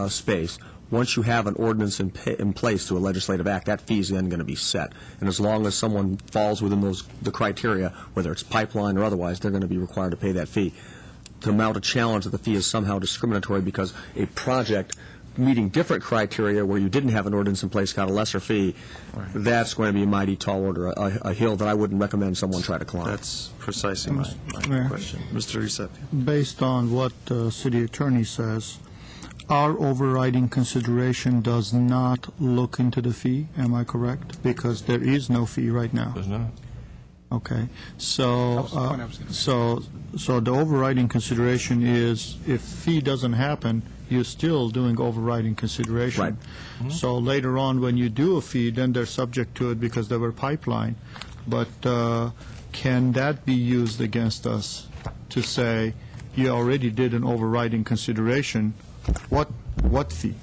space. Once you have an ordinance in place through a legislative act, that fee is then going to be set. And as long as someone falls within the criteria, whether it's pipeline or otherwise, they're going to be required to pay that fee. To mount a challenge that the fee is somehow discriminatory because a project meeting different criteria where you didn't have an ordinance in place got a lesser fee, that's going to be a mighty tall order, a hill that I wouldn't recommend someone try to climb. That's precisely my question. Mr. Recepti. Based on what the city attorney says, our overriding consideration does not look into the fee, am I correct? Because there is no fee right now. There's not. Okay, so the overriding consideration is if fee doesn't happen, you're still doing overriding consideration. Right. So later on, when you do a fee, then they're subject to it because they were pipeline. But can that be used against us to say you already did an overriding consideration? What fee?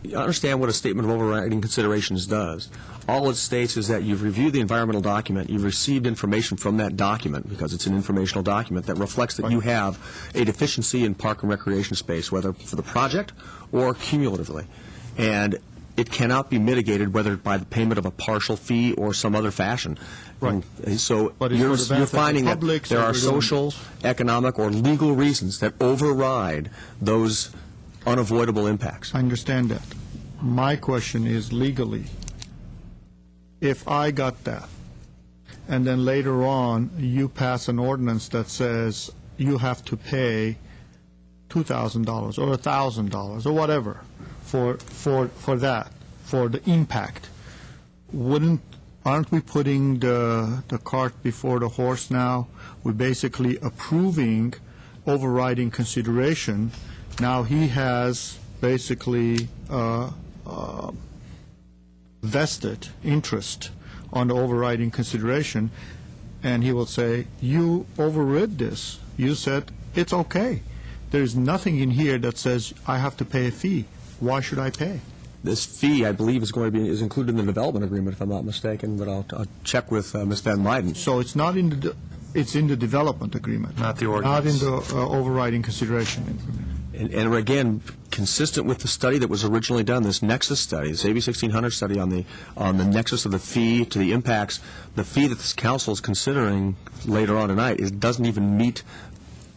You understand what a statement of overriding considerations does. All it states is that you've reviewed the environmental document, you've received information from that document, because it's an informational document, that reflects that you have a deficiency in park and recreation space, whether for the project or cumulatively. And it cannot be mitigated, whether by the payment of a partial fee or some other fashion. Right. And so But it's you're for the benefit of the finding that public, there so are we're doing- social, economic, or legal reasons that override those unavoidable impacts. I understand that. My question is legally, if I got that, and then later on you pass an ordinance that says you have to pay $2,000 or $1,000 or whatever for that, for the impact, aren't we putting the cart before the horse now? We're basically approving overriding consideration. Now he has basically vested interest on the overriding consideration, and he will say, you overrid this. You said it's okay. There's nothing in here that says I have to pay a fee. Why should I pay? This fee, I believe, is included in the development agreement, if I'm not mistaken, but I'll check with Ms. Van Meiden. So it's not in it's in the development agreement. Not the ordinance. Not in the overriding consideration agreement. And again, consistent with the study that was originally done, this nexus study, this AB 1600 study on the nexus of the fee to the impacts, the fee that this council is considering later on tonight doesn't even meet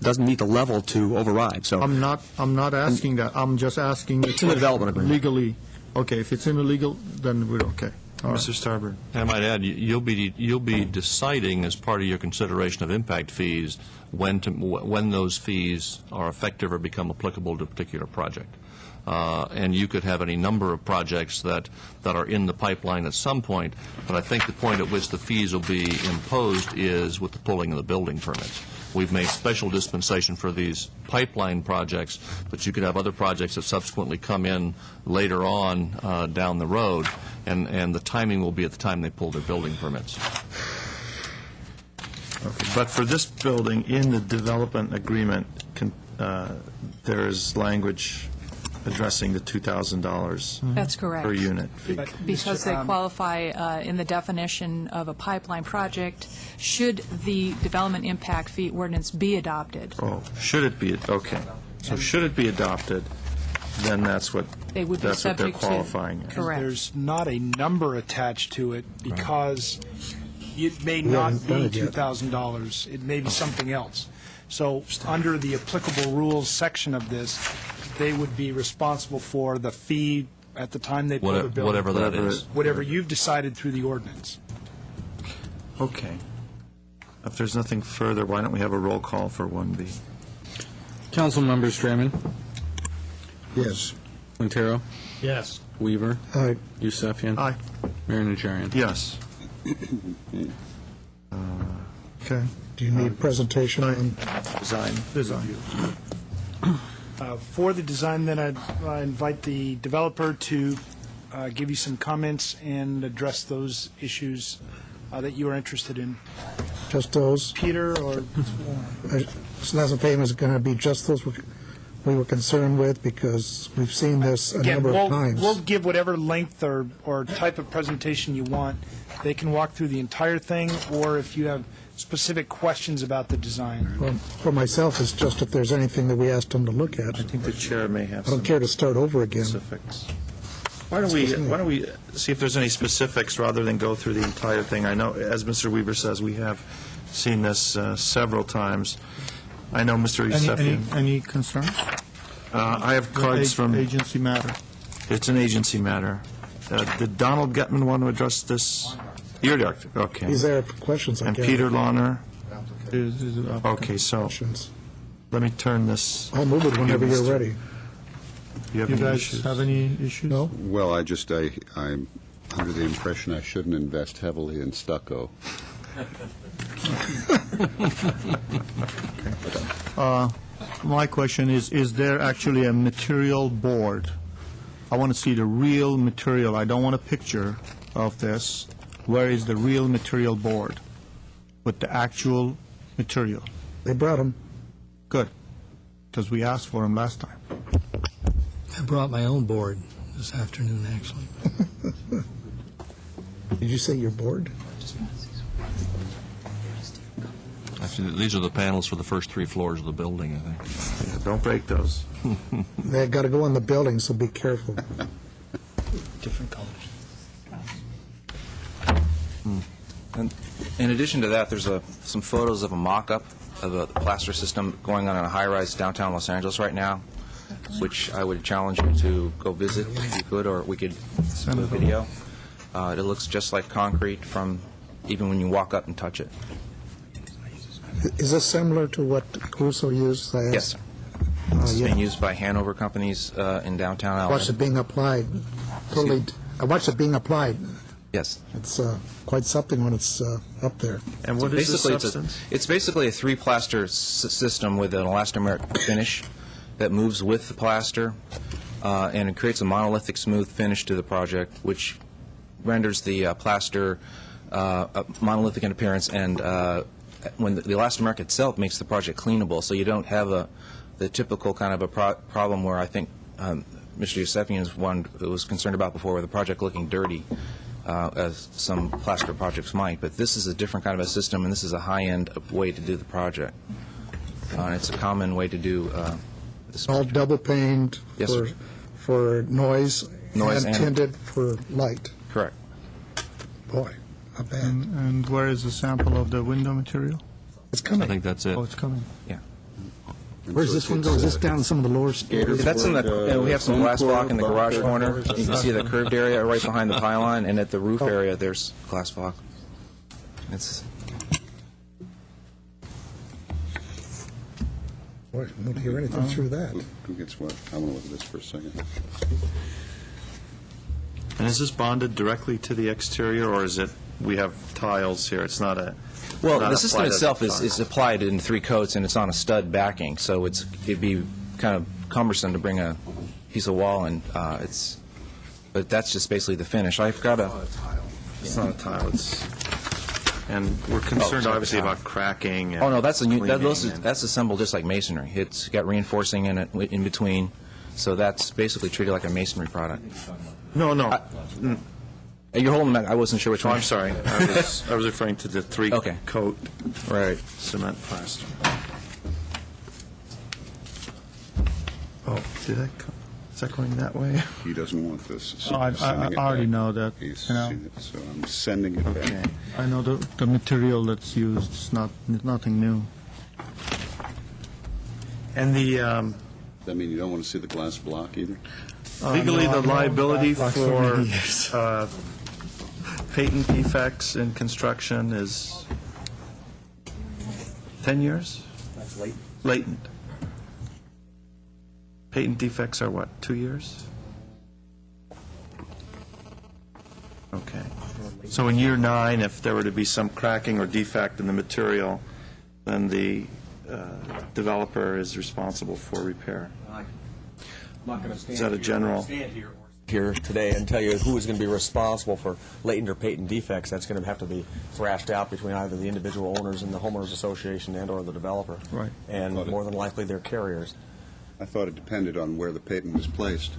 the level to override. So I'm not asking that. I'm just asking. It's in the development agreement. Legally, okay. If it's in the legal, then we're okay. All right. Mr. Starbird. I might add, you'll be deciding as part of your consideration of impact fees when those fees are effective or become applicable to a particular project. And you could have any number of projects that are in the pipeline at some point, but I think the point at which the fees will be imposed is with the pulling of the building permits. We've made special dispensation for these pipeline projects, but you could have other projects that subsequently come in later on down the road, and the timing will be at the time they pull their building permits. Okay, but for this building, in the development agreement, there is language addressing the $2,000 That's correct. per unit fee. But, Because they qualify in the definition of a pipeline project, should the development impact fee ordinance be adopted. Oh, should it be, okay. So should it be adopted, then that's what, They would be that's what they're subject to- qualifying as. Correct. There's not a number attached to it because it may not haven't done be it yet. $2,000. It may be something else. So under the applicable rules section of this, they would be responsible for the fee at the time they build the building. Whatever that is. Whatever you've decided through the ordinance. Okay. If there's nothing further, why don't we have a roll call for 1B? Council members Draymond, Yes. Quintero, Yes. Weaver, Aye. Yusefian. Aye. Mayor Najarian. Yes. Okay. Do you need presentation on? Design. For the design, then I'd invite the developer to give you some comments and address those issues that you are interested in. Just those? Peter, or Plaza Pavement is going to be just those we were concerned with, because we've seen this a again, number of we'll times. give whatever length or type of presentation you want. They can walk through the entire thing, or if you have specific questions about the design. Well, for myself, it's just if there's anything that we asked them to look at. I think the chair may have I don't some care to start over again. specifics. Why don't we see if there's any specifics rather than go through the entire thing? I know, as Mr. Weaver says, we have seen this several times. I know Mr. Yusefian. Any concerns? I have cards from, Agency matter. it's an agency matter. Did Donald Getman want to address this? You're the architect, okay. He's there for questions, I And guess. Peter Lawner? Is Okay, so Questions. let me turn this. I'll move it whenever you're ready. You have You any guys issues? have any issues? No? Well, I'm under the impression I shouldn't invest heavily in stucco. My question is there actually a material board? I want to see the real material. I don't want a picture of this. Where is the real material board with the actual material? They brought them. Good, because we asked for them last time. I brought my own board this afternoon, actually. Did you say you're bored? Actually, these are the panels for the first 3 floors of the building, I think. Yeah, don't break those. They got to go in the building, so be careful. Different colors. And in addition to that, there's some photos of a mock-up of a plaster system going on in a high-rise downtown Los Angeles right now, which I would challenge you to go visit if you could, or we could do a video. It looks just like concrete from even when you walk up and touch it. Is this similar to what Caruso used? Yes, sir. It's yeah. being used by Hanover companies in downtown I LA. watched it being applied. Totally. I watched it being applied. Yes. It's quite something when it's up there. And what is the Basically, substance? it's basically a 3-plaster system with an elastomeric finish that moves with the plaster, and it creates a monolithic smooth finish to the project, which renders the plaster a monolithic in appearance, and when the elastomeric itself makes the project cleanable, so you don't have the typical kind of a problem where I think Mr. Yusefian is one that was concerned about before, with the project looking dirty, as some plaster projects might. But this is a different kind of a system, and this is a high-end way to do the project. And it's a common way to do this All project. double paned Yes, sir. for noise, Noise and and- tinted for light. Correct. Boy, not bad. And where is the sample of the window material? It's I coming. think that's it. Oh, it's coming. Where's this one go? Is this down some of the lower stairs? That's in the, we have some glass block in the garage corner. You can see the curved area right behind the pylon, and at the roof area, there's glass block. It's, Boy, I won't hear anything through that. Who gets what? I want to look at this for a second. And is this bonded directly to the exterior, or is it, we have tiles here, it's not a... well, not the system applied as a itself tile. is applied in 3 coats, and it's on a stud backing, so it'd be kind of cumbersome to bring a piece of wall in. But that's just basically the finish. I've got a... It's not a tile, it's... And we're concerned, obviously, about cracking and Oh, no, that's cleaning and- that's assembled just like masonry. It's got reinforcing in it in between, so that's basically treated like a masonry product. No, no. You're holding them back. I wasn't sure which Oh, one. I'm sorry. I was referring to the Okay. three-coat Right. cement plaster. Oh, is that going that way? He doesn't want this. So I I'm sending it already back. know that. He's You know. seen it, so I'm sending it Okay. back. I know the material that's used is nothing new. And the, Does that mean you don't want to see the glass block either? legally, no, the I've known liability that for many for patent defects in construction is 10 years? That's late. Latent. Patent defects are what, 2 years? Okay. So in year 9, if there were to be some cracking or defect in the material, then the developer is responsible for repair. I'm not going to stand Is that a here- general- stand here today and tell you who is going to be responsible for latent or patent defects. That's going to have to be thrashed out between either the individual owners and the homeowners association and/or the developer. Right. And Got it. more than likely, their carriers. I thought it depended on where the patent was placed.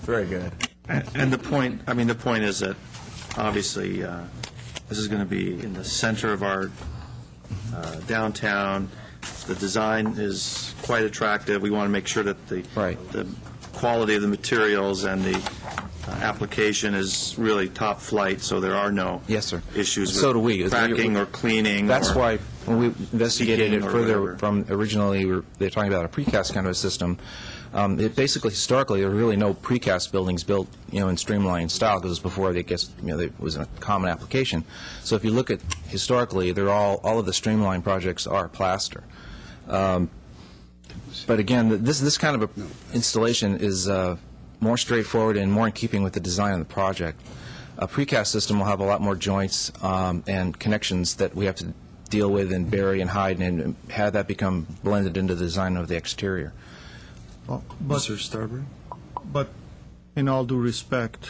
Very good. And the point is that, obviously, this is going to be in the center of our downtown. The design is quite attractive. We want to make sure that the quality of the materials and the application is really top flight, so there are no Yes, sir. issues So do we. with cracking or cleaning. That's or- why when we investigated it seeking or further whatever. from originally, they're talking about a precast kind of a system. It basically, historically, there were really no precast buildings built, in streamlined style, because it was before, I guess, it was a common application. So if you look at historically, they're all of the streamlined projects are plaster. But again, this kind of a installation is more straightforward and more in keeping with the design of the project. A precast system will have a lot more joints and connections that we have to deal with and bury and hide and have that become blended into the design of the exterior. Well, but, Mr. Starbury? but in all due respect,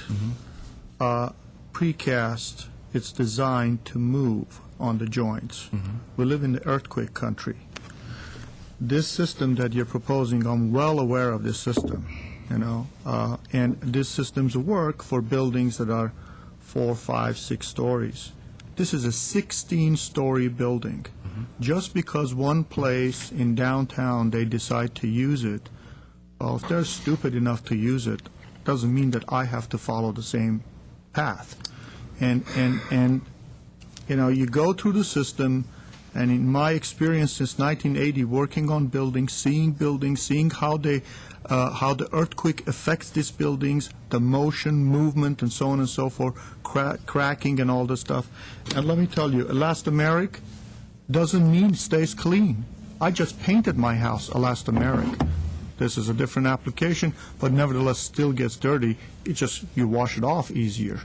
precast, it's designed to move on the joints. We live in the earthquake country. This system that you're proposing, I'm well aware of this system, and these systems work for buildings that are 4, 5, 6 stories. This is a 16-story building. Just because one place in downtown they decide to use it, well, if they're stupid enough to use it, doesn't mean that I have to follow the same path. And you go through the system, and in my experience since 1980, working on buildings, seeing how the earthquake affects these buildings, the motion, movement, and so on and so forth, cracking and all this stuff. And let me tell you, elastomeric doesn't mean it stays clean. I just painted my house elastomeric. This is a different application, but nevertheless still gets dirty. It's just you wash it off easier.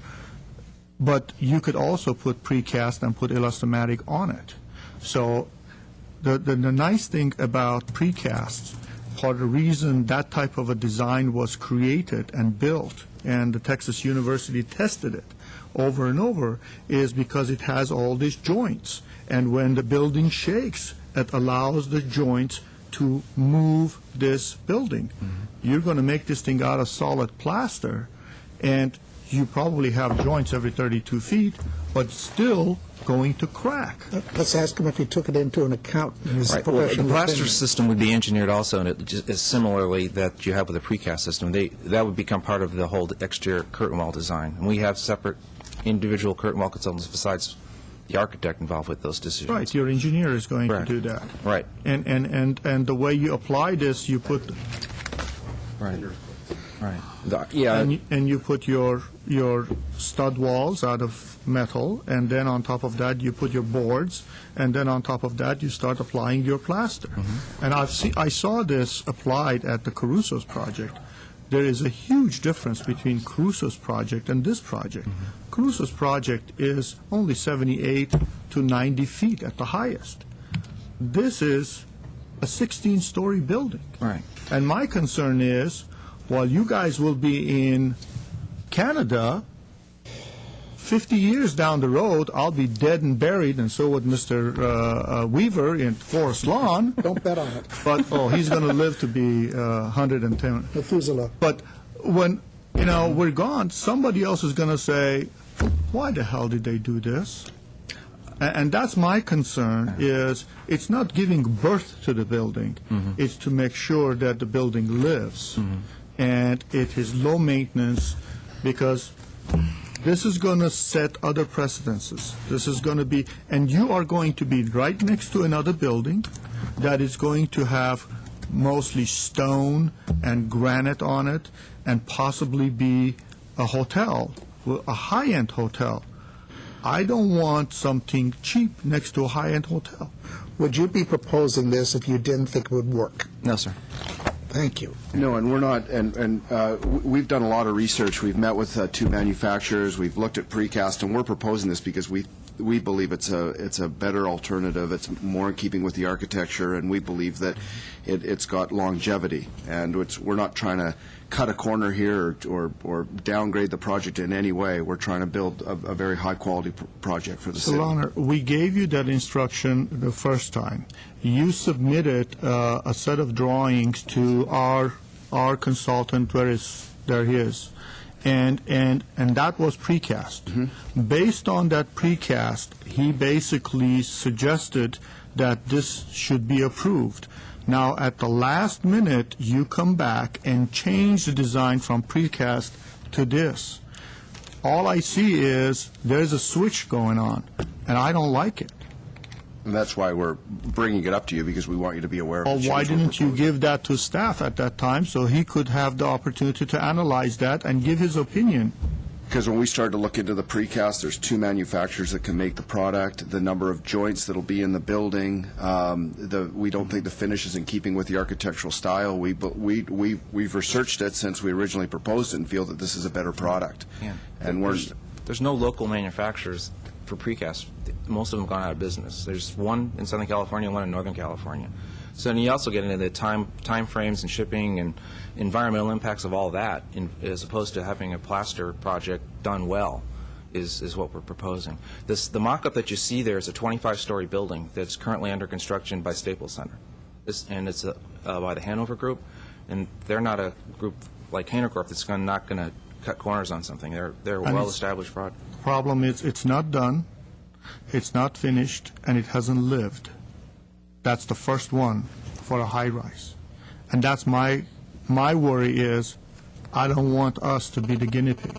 But you could also put precast and put elastomeric on it. So the nice thing about precasts, part of the reason that type of a design was created and built, and the Texas University tested it over and over, is because it has all these joints. And when the building shakes, it allows the joints to move this building. You're going to make this thing out of solid plaster, and you probably have joints every 32 feet, but still going to crack. Let's ask him if he took it into an account in his Right. Well, the professional plaster opinion. system would be engineered also, and it just is similarly that you have with the precast system. That would become part of the whole exterior curtain wall design. And we have separate individual curtain wall consultants besides the architect involved with those decisions. Right, your engineer is going Correct. to do that. Right. And the way you apply this, you put Right. Right. Yeah. and you put your stud walls out of metal, and then on top of that you put your boards, and then on top of that you start applying your plaster. And I saw this applied at the Caruso's project. There is a huge difference between Caruso's project and this project. Caruso's project is only 78 to 90 feet at the highest. This is a 16-story building. Right. And my concern is, while you guys will be in Canada 50 years down the road, I'll be dead and buried, and so would Mr. Weaver in Forest Lawn. Don't bet on it. But, he's going to live to be 110. Methuselah. But when, we're gone, somebody else is going to say, why the hell did they do this? And that's my concern, is it's not giving birth to the building. It's to make sure that the building lives. And it is low maintenance, because this is going to set other precedences. This is going to be, and you are going to be right next to another building that is going to have mostly stone and granite on it, and possibly be a hotel, a high-end hotel. I don't want something cheap next to a high-end hotel. Would you be proposing this if you didn't think it would work? No, sir. Thank you. No, and we're not, and we've done a lot of research. We've met with two manufacturers. We've looked at precast, and we're proposing this because we believe it's a better alternative. It's more in keeping with the architecture, and we believe that it's got longevity. And we're not trying to cut a corner here or downgrade the project in any way. We're trying to build a very high-quality project for the city. Solana, we gave you that instruction the first time. You submitted a set of drawings to our consultant, there he is, and that was precast. Based on that precast, he basically suggested that this should be approved. Now, at the last minute, you come back and change the design from precast to this. All I see is there's a switch going on, and I don't like it. And that's why we're bringing it up to you, because we want you to be aware of Well, the why change we're didn't you proposing. give that to staff at that time so he could have the opportunity to analyze that and give his opinion? Because when we started to look into the precast, there's two manufacturers that can make the product, the number of joints that'll be in the building, we don't think the finish is in keeping with the architectural style. We've researched it since we originally proposed it and feel that this is a better product. Yeah. And There's no local manufacturers for precast. Most of them have gone out of business. There's one in Southern California, one in Northern California. So then you also get into the time frames and shipping and environmental impacts of all that, as opposed to having a plaster project done well, is what we're proposing. The mock-up that you see there is a 25-story building that's currently under construction by Staples Center. And it's by the Hanover Group, and they're not a group like Hanover that's not going to cut corners on something. They're a well-established product. Problem is, it's not done, it's not finished, and it hasn't lived. That's the first one for a high-rise. And that's my worry is, I don't want us to be the guinea pig.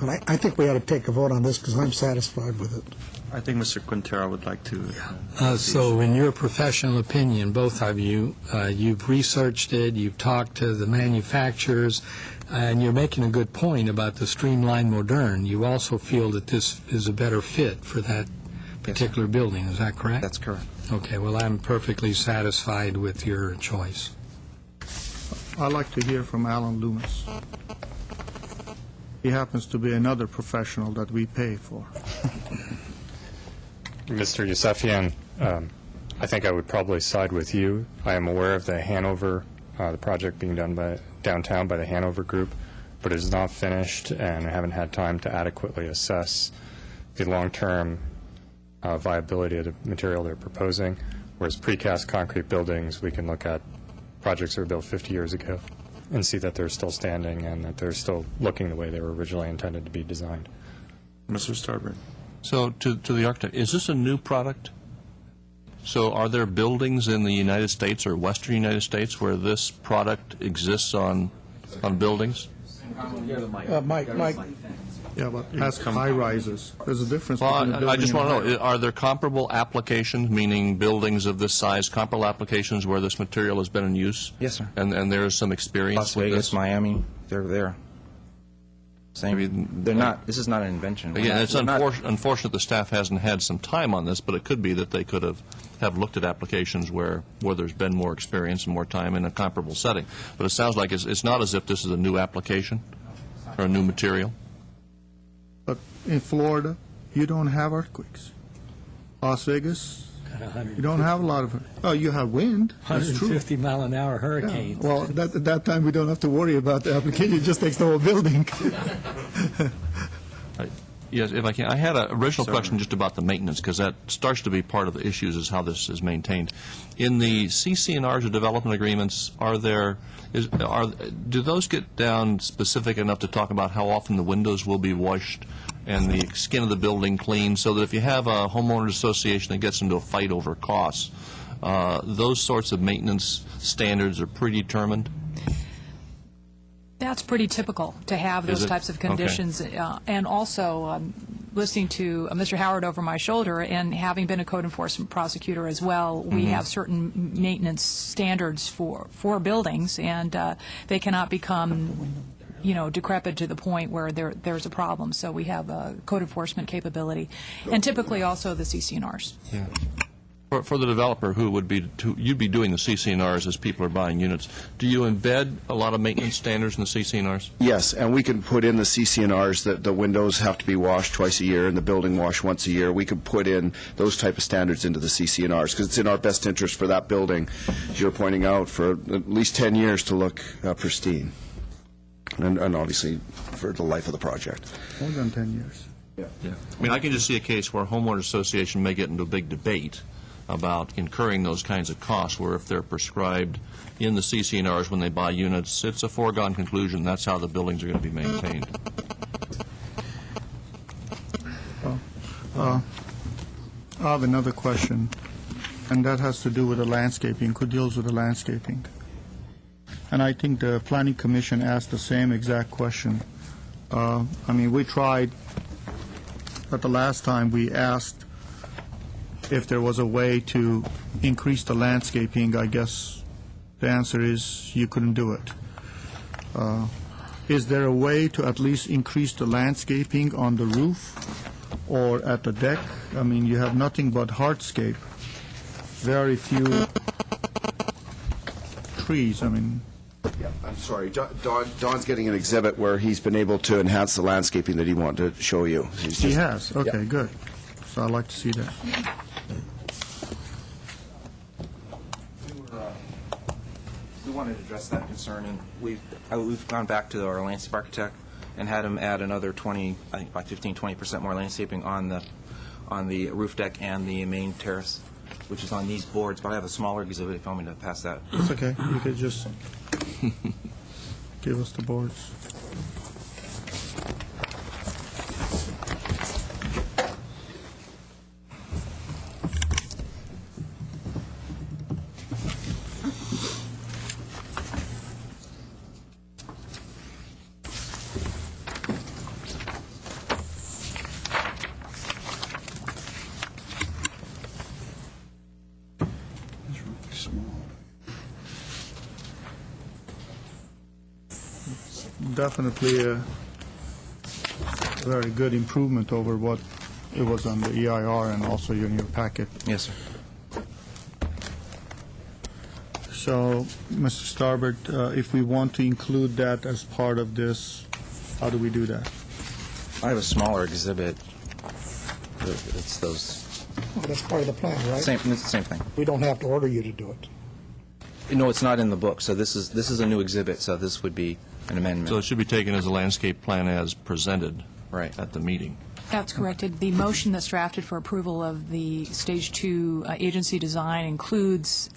Well, I think we ought to take a vote on this because I'm satisfied with it. I think Mr. Quintero would like to. So in your professional opinion, both of you, you've researched it, you've talked to the manufacturers, and you're making a good point about the streamlined modern. You also feel that this is a better fit for that particular building. Is that correct? That's correct. Okay, well, I'm perfectly satisfied with your choice. I'd like to hear from Alan Loomis. He happens to be another professional that we pay for. Mr. Yusefian, I think I would probably side with you. I am aware of the Hanover, the project being done downtown by the Hanover Group, but it is not finished, and I haven't had time to adequately assess the long-term viability of the material they're proposing. Whereas precast concrete buildings, we can look at projects that were built 50 years ago and see that they're still standing and that they're still looking the way they were originally intended to be designed. Mr. Starburn. So to the architect, is this a new product? So are there buildings in the United States or Western United States where this product exists on buildings? Mike. Yeah, but ask high-rises. There's a difference Well, between a building I just and want to high-rise. know, are there comparable applications, meaning buildings of this size, comparable applications where this material has been in use? Yes, sir. And there is some experience Las with Vegas, this? Miami, they're there. Same. They're not. This is not an invention. Again, it's unfortunate the staff hasn't had some time on this, but it could be that they could have looked at applications where there's been more experience and more time in a comparable setting. But it sounds like it's not as if this is a new application or a new material. But in Florida, you don't have earthquakes. Las Vegas, you don't have a lot of. Oh, you have wind. That's true. 150-mile-an-hour hurricane. Well, at that time, we don't have to worry about the application. It just takes the whole building. Yes, if I can. I had an original question just about the maintenance, because that starts to be part of the issues, is how this is maintained. In the CC&Rs or development agreements, do those get down specific enough to talk about how often the windows will be washed and the skin of the building cleaned, so that if you have a homeowners association that gets into a fight over costs, those sorts of maintenance standards are predetermined? That's pretty typical to have those types of conditions. Okay. And also, listening to Mr. Howard over my shoulder, and having been a code enforcement prosecutor as well, we have certain maintenance standards for buildings, and they cannot become, decrepit to the point where there's a problem. So we have a code enforcement capability, and typically also the CC&Rs. Yeah. For the developer who would be, you'd be doing the CC&Rs as people are buying units, do you embed a lot of maintenance standards in the CC&Rs? Yes, and we can put in the CC&Rs that the windows have to be washed twice a year and the building washed once a year. We could put in those type of standards into the CC&Rs because it's in our best interest for that building, as you're pointing out, for at least 10 years to look pristine, and obviously for the life of the project. More than 10 years. Yeah. I mean, I can just see a case where a homeowner association may get into a big debate about incurring those kinds of costs, where if they're prescribed in the CC&Rs when they buy units, it's a foregone conclusion. That's how the buildings are going to be maintained. I have another question, and that has to do with the landscaping, deals with the landscaping. And I think the Planning Commission asked the same exact question. We tried, but the last time we asked if there was a way to increase the landscaping. I guess the answer is you couldn't do it. Is there a way to at least increase the landscaping on the roof or at the deck? You have nothing but hardscape, very few trees. Yeah, I'm sorry. Don's getting an exhibit where he's been able to enhance the landscaping that he wanted to show you. He has? Okay, good. So I'd like to see that. We wanted to address that concern, and we've gone back to our landscape architect and had him add another 20, I think by 15-20% more landscaping on the roof deck and the main terrace, which is on these boards. But I have a smaller exhibit if you want me to pass that. It's okay. You could just give us the boards. Definitely a very good improvement over what it was on the EIR and also in your packet. Yes, sir. So, Mr. Starbird, if we want to include that as part of this, how do we do that? I have a smaller exhibit. It's those. Well, that's part of the plan, right? It's the same thing. We don't have to order you to do it. No, it's not in the book. So this is a new exhibit. So this would be an amendment. So it should be taken as a landscape plan as presented at the meeting. That's correct. The motion that's drafted for approval of the Stage 2 agency design includes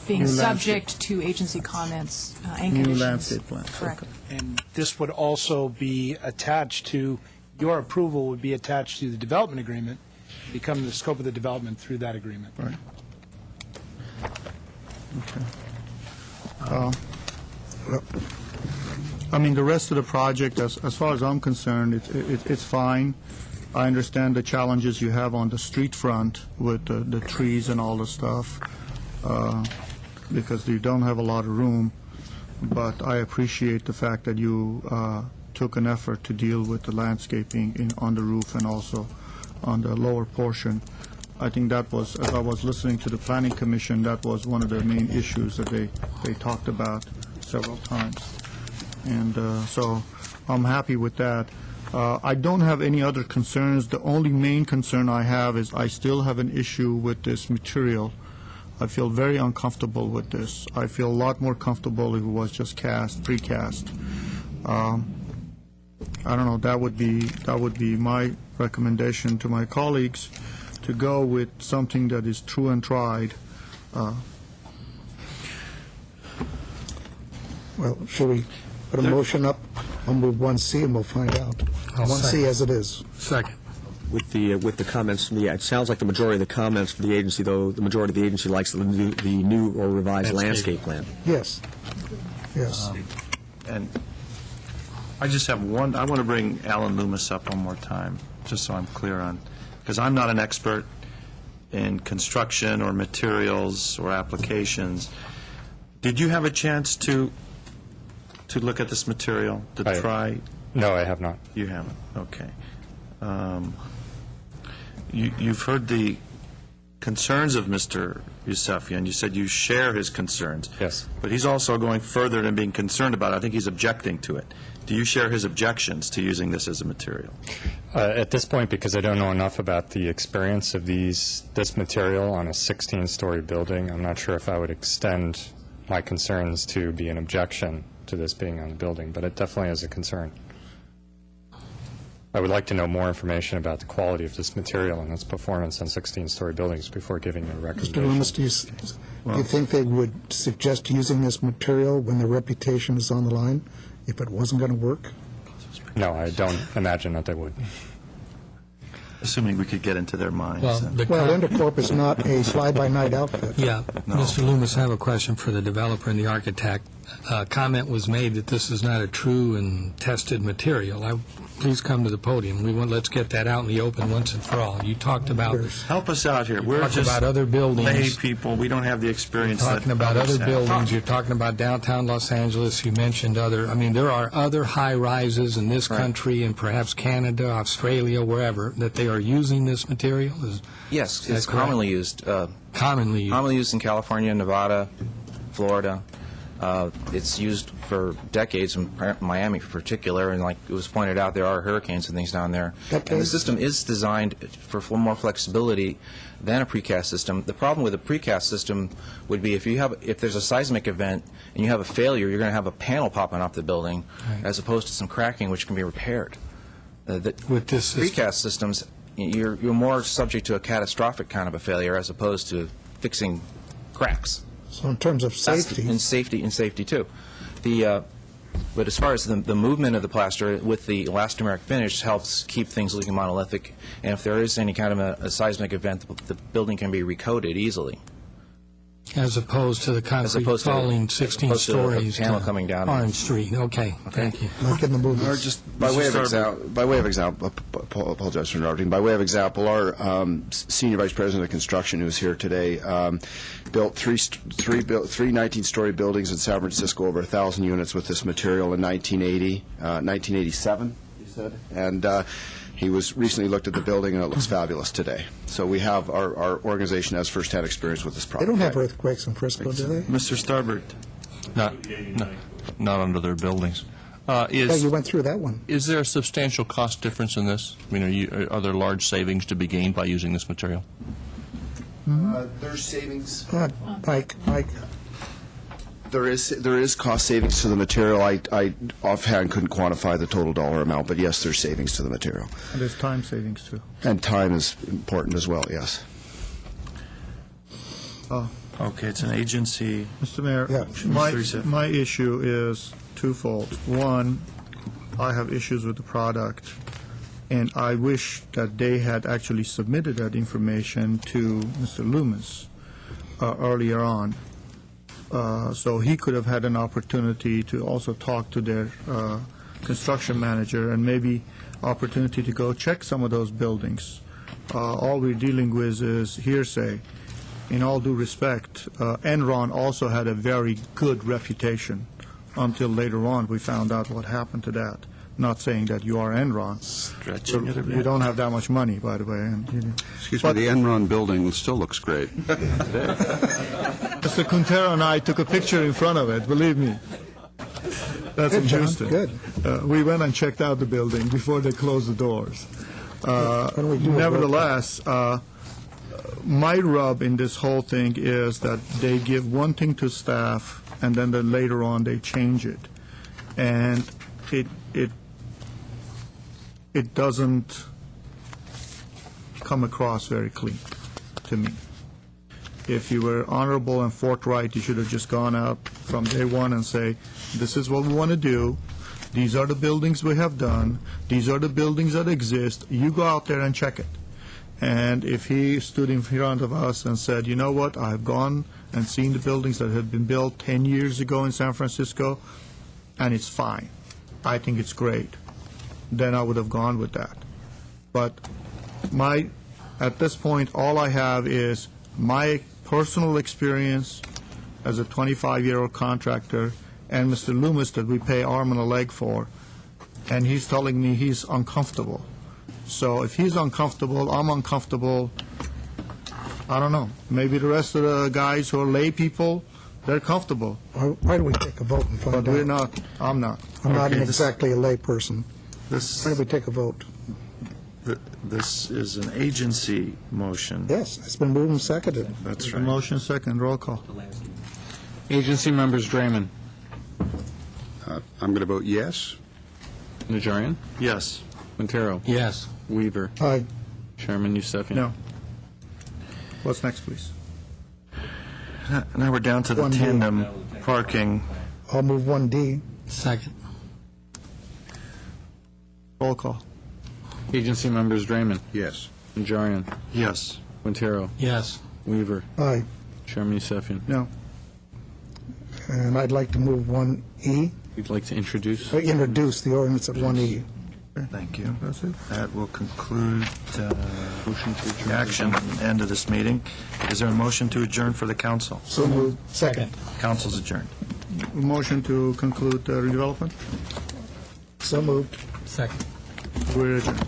being subject to agency comments and conditions. New landscape plan. Correct. Okay. And this would also be attached to, your approval would be attached to the development agreement, become the scope of the development through that agreement. Right. Okay. The rest of the project, as far as I'm concerned, it's fine. I understand the challenges you have on the street front with the trees and all the stuff, because you don't have a lot of room. But I appreciate the fact that you took an effort to deal with the landscaping on the roof and also on the lower portion. I think that was, as I was listening to the Planning Commission, that was one of the main issues that they talked about several times. And so I'm happy with that. I don't have any other concerns. The only main concern I have is I still have an issue with this material. I feel very uncomfortable with this. I feel a lot more comfortable if it was just precast. I don't know, that would be my recommendation to my colleagues, to go with something that is true and tried. Well, should we put a motion up? I'll move 1C and we'll find out. 1C as it is. Second. With the comments from it sounds like the majority of the comments from the agency, though, the majority of the agency likes the new or revised landscape plan. Yes. Yes. And I just have one, I want to bring Alan Loomis up one more time, just so I'm clear on, because I'm not an expert in construction or materials or applications. Did you have a chance to look at this material, to try? No, I have not. You haven't, okay. You've heard the concerns of Mr. Yusefian. You said you share his concerns. Yes. But he's also going further than being concerned about it. I think he's objecting to it. Do you share his objections to using this as a material? At this point, because I don't know enough about the experience of this material on a 16-story building, I'm not sure if I would extend my concerns to be an objection to this being on the building, but it definitely is a concern. I would like to know more information about the quality of this material and its performance on 16-story buildings before giving a recommendation. Mr. Loomis, do you think they would suggest using this material when their reputation is on the line if it wasn't going to work? No, I don't imagine that they would. Assuming we could get into their minds. Well, Intercorp is not a fly-by-night outfit. Yeah. No. Mr. Loomis, I have a question for the developer and the architect. Comment was made that this is not a true and tested material. Please come to the podium. Let's get that out in the open once and for all. You talked about... Help us out here. We're talked just about other buildings. lay people. We don't have the experience You're talking about other buildings. You're talking about downtown Los Angeles. You mentioned there are other high-rises in this country and perhaps Canada, Australia, wherever, that they are using this material? Yes, it's commonly used. Commonly used. Commonly used in California, Nevada, Florida. It's used for decades in Miami in particular, and like it was pointed out, there are hurricanes and things down there. And the system is designed for more flexibility than a precast system. The problem with a precast system would be if there's a seismic event and you have a failure, you're going to have a panel popping off the building, as opposed to some cracking which can be repaired. With this precast systems, you're more subject to a catastrophic kind of a failure as opposed to fixing cracks. So in terms of safety... And safety too. But as far as the movement of the plaster with the elastomeric finish helps keep things looking monolithic, and if there is any kind of a seismic event, the building can be recoated easily. As opposed to the concrete falling 16 stories panel coming down Orange Street. Okay, thank you. Like in the movies. Or just by way of example, apologize for interrupting. By way of example, our senior vice president of construction, who's here today, built three 19-story buildings in San Francisco, over 1,000 units with this material in 1987. He said, and he was recently looked at the building, and it looks fabulous today. So we have our organization has firsthand experience with this project. They don't have earthquakes in Frisco, do they? Mr. Starbird. Not under their buildings. Yeah, you went through that one. Is there a substantial cost difference in this? I mean, are there large savings to be gained by using this material? There's savings. Mike. There is cost savings to the material. I offhand couldn't quantify the total dollar amount, but yes, there's savings to the material. And there's time savings, too. And time is important as well, yes. Okay, it's an agency. Mr. Mayor, my issue is twofold. One, I have issues with the product, and I wish that they had actually submitted that information to Mr. Loomis earlier on, so he could have had an opportunity to also talk to their construction manager and maybe opportunity to go check some of those buildings. All we're dealing with is hearsay. In all due respect, Enron also had a very good reputation until later on we found out what happened to that. Not saying that you are Enron. Stretching it a bit. You don't have that much money, by the way. And, Excuse me, the Enron building still looks great. Mr. Quintero and I took a picture in front of it, believe me. That's in Houston. Good. We went and checked out the building before they closed the doors. Nevertheless, my rub in this whole thing is that they give one thing to staff, and then later on they change it. And it doesn't come across very clean to me. If you were honorable and forthright, you should have just gone out from day one and say, this is what we want to do, these are the buildings we have done, these are the buildings that exist, you go out there and check it. And if he stood in front of us and said, you know what, I've gone and seen the buildings that have been built 10 years ago in San Francisco, and it's fine, I think it's great, then I would have gone with that. But at this point, all I have is my personal experience as a 25-year-old contractor and Mr. Loomis that we pay arm and a leg for, and he's telling me he's uncomfortable. So if he's uncomfortable, I'm uncomfortable, I don't know. Maybe the rest of the guys who are lay people, they're comfortable. Why don't we take a vote and find out? But we're not, I'm not. I'm not Okay, exactly a lay person. Why don't we take a vote? This is an agency motion. Yes, it's been moved and seconded. That's The right. motion second, roll call. Agency members Draymond. I'm going to vote yes. Najarian. Yes. Quintero. Yes. Weaver. Aye. Chairman Yusefian. No. What's next, please? Now we're down to the 1D. tandem parking. I'll move 1D. Second. Roll call. Agency members Draymond. Yes. Najarian. Yes. Quintero. Yes. Weaver. Aye. Chairman Yusefian. No. And I'd like to move 1E. You'd like to introduce? Introduce the ordinance at 1E. Thank you. That's it. That will conclude Motion to adjourn. the action and end of this meeting. Is there a motion to adjourn for the council? So moved. Second. Council's adjourned. Motion to conclude redevelopment? So moved. Second. We're adjourned.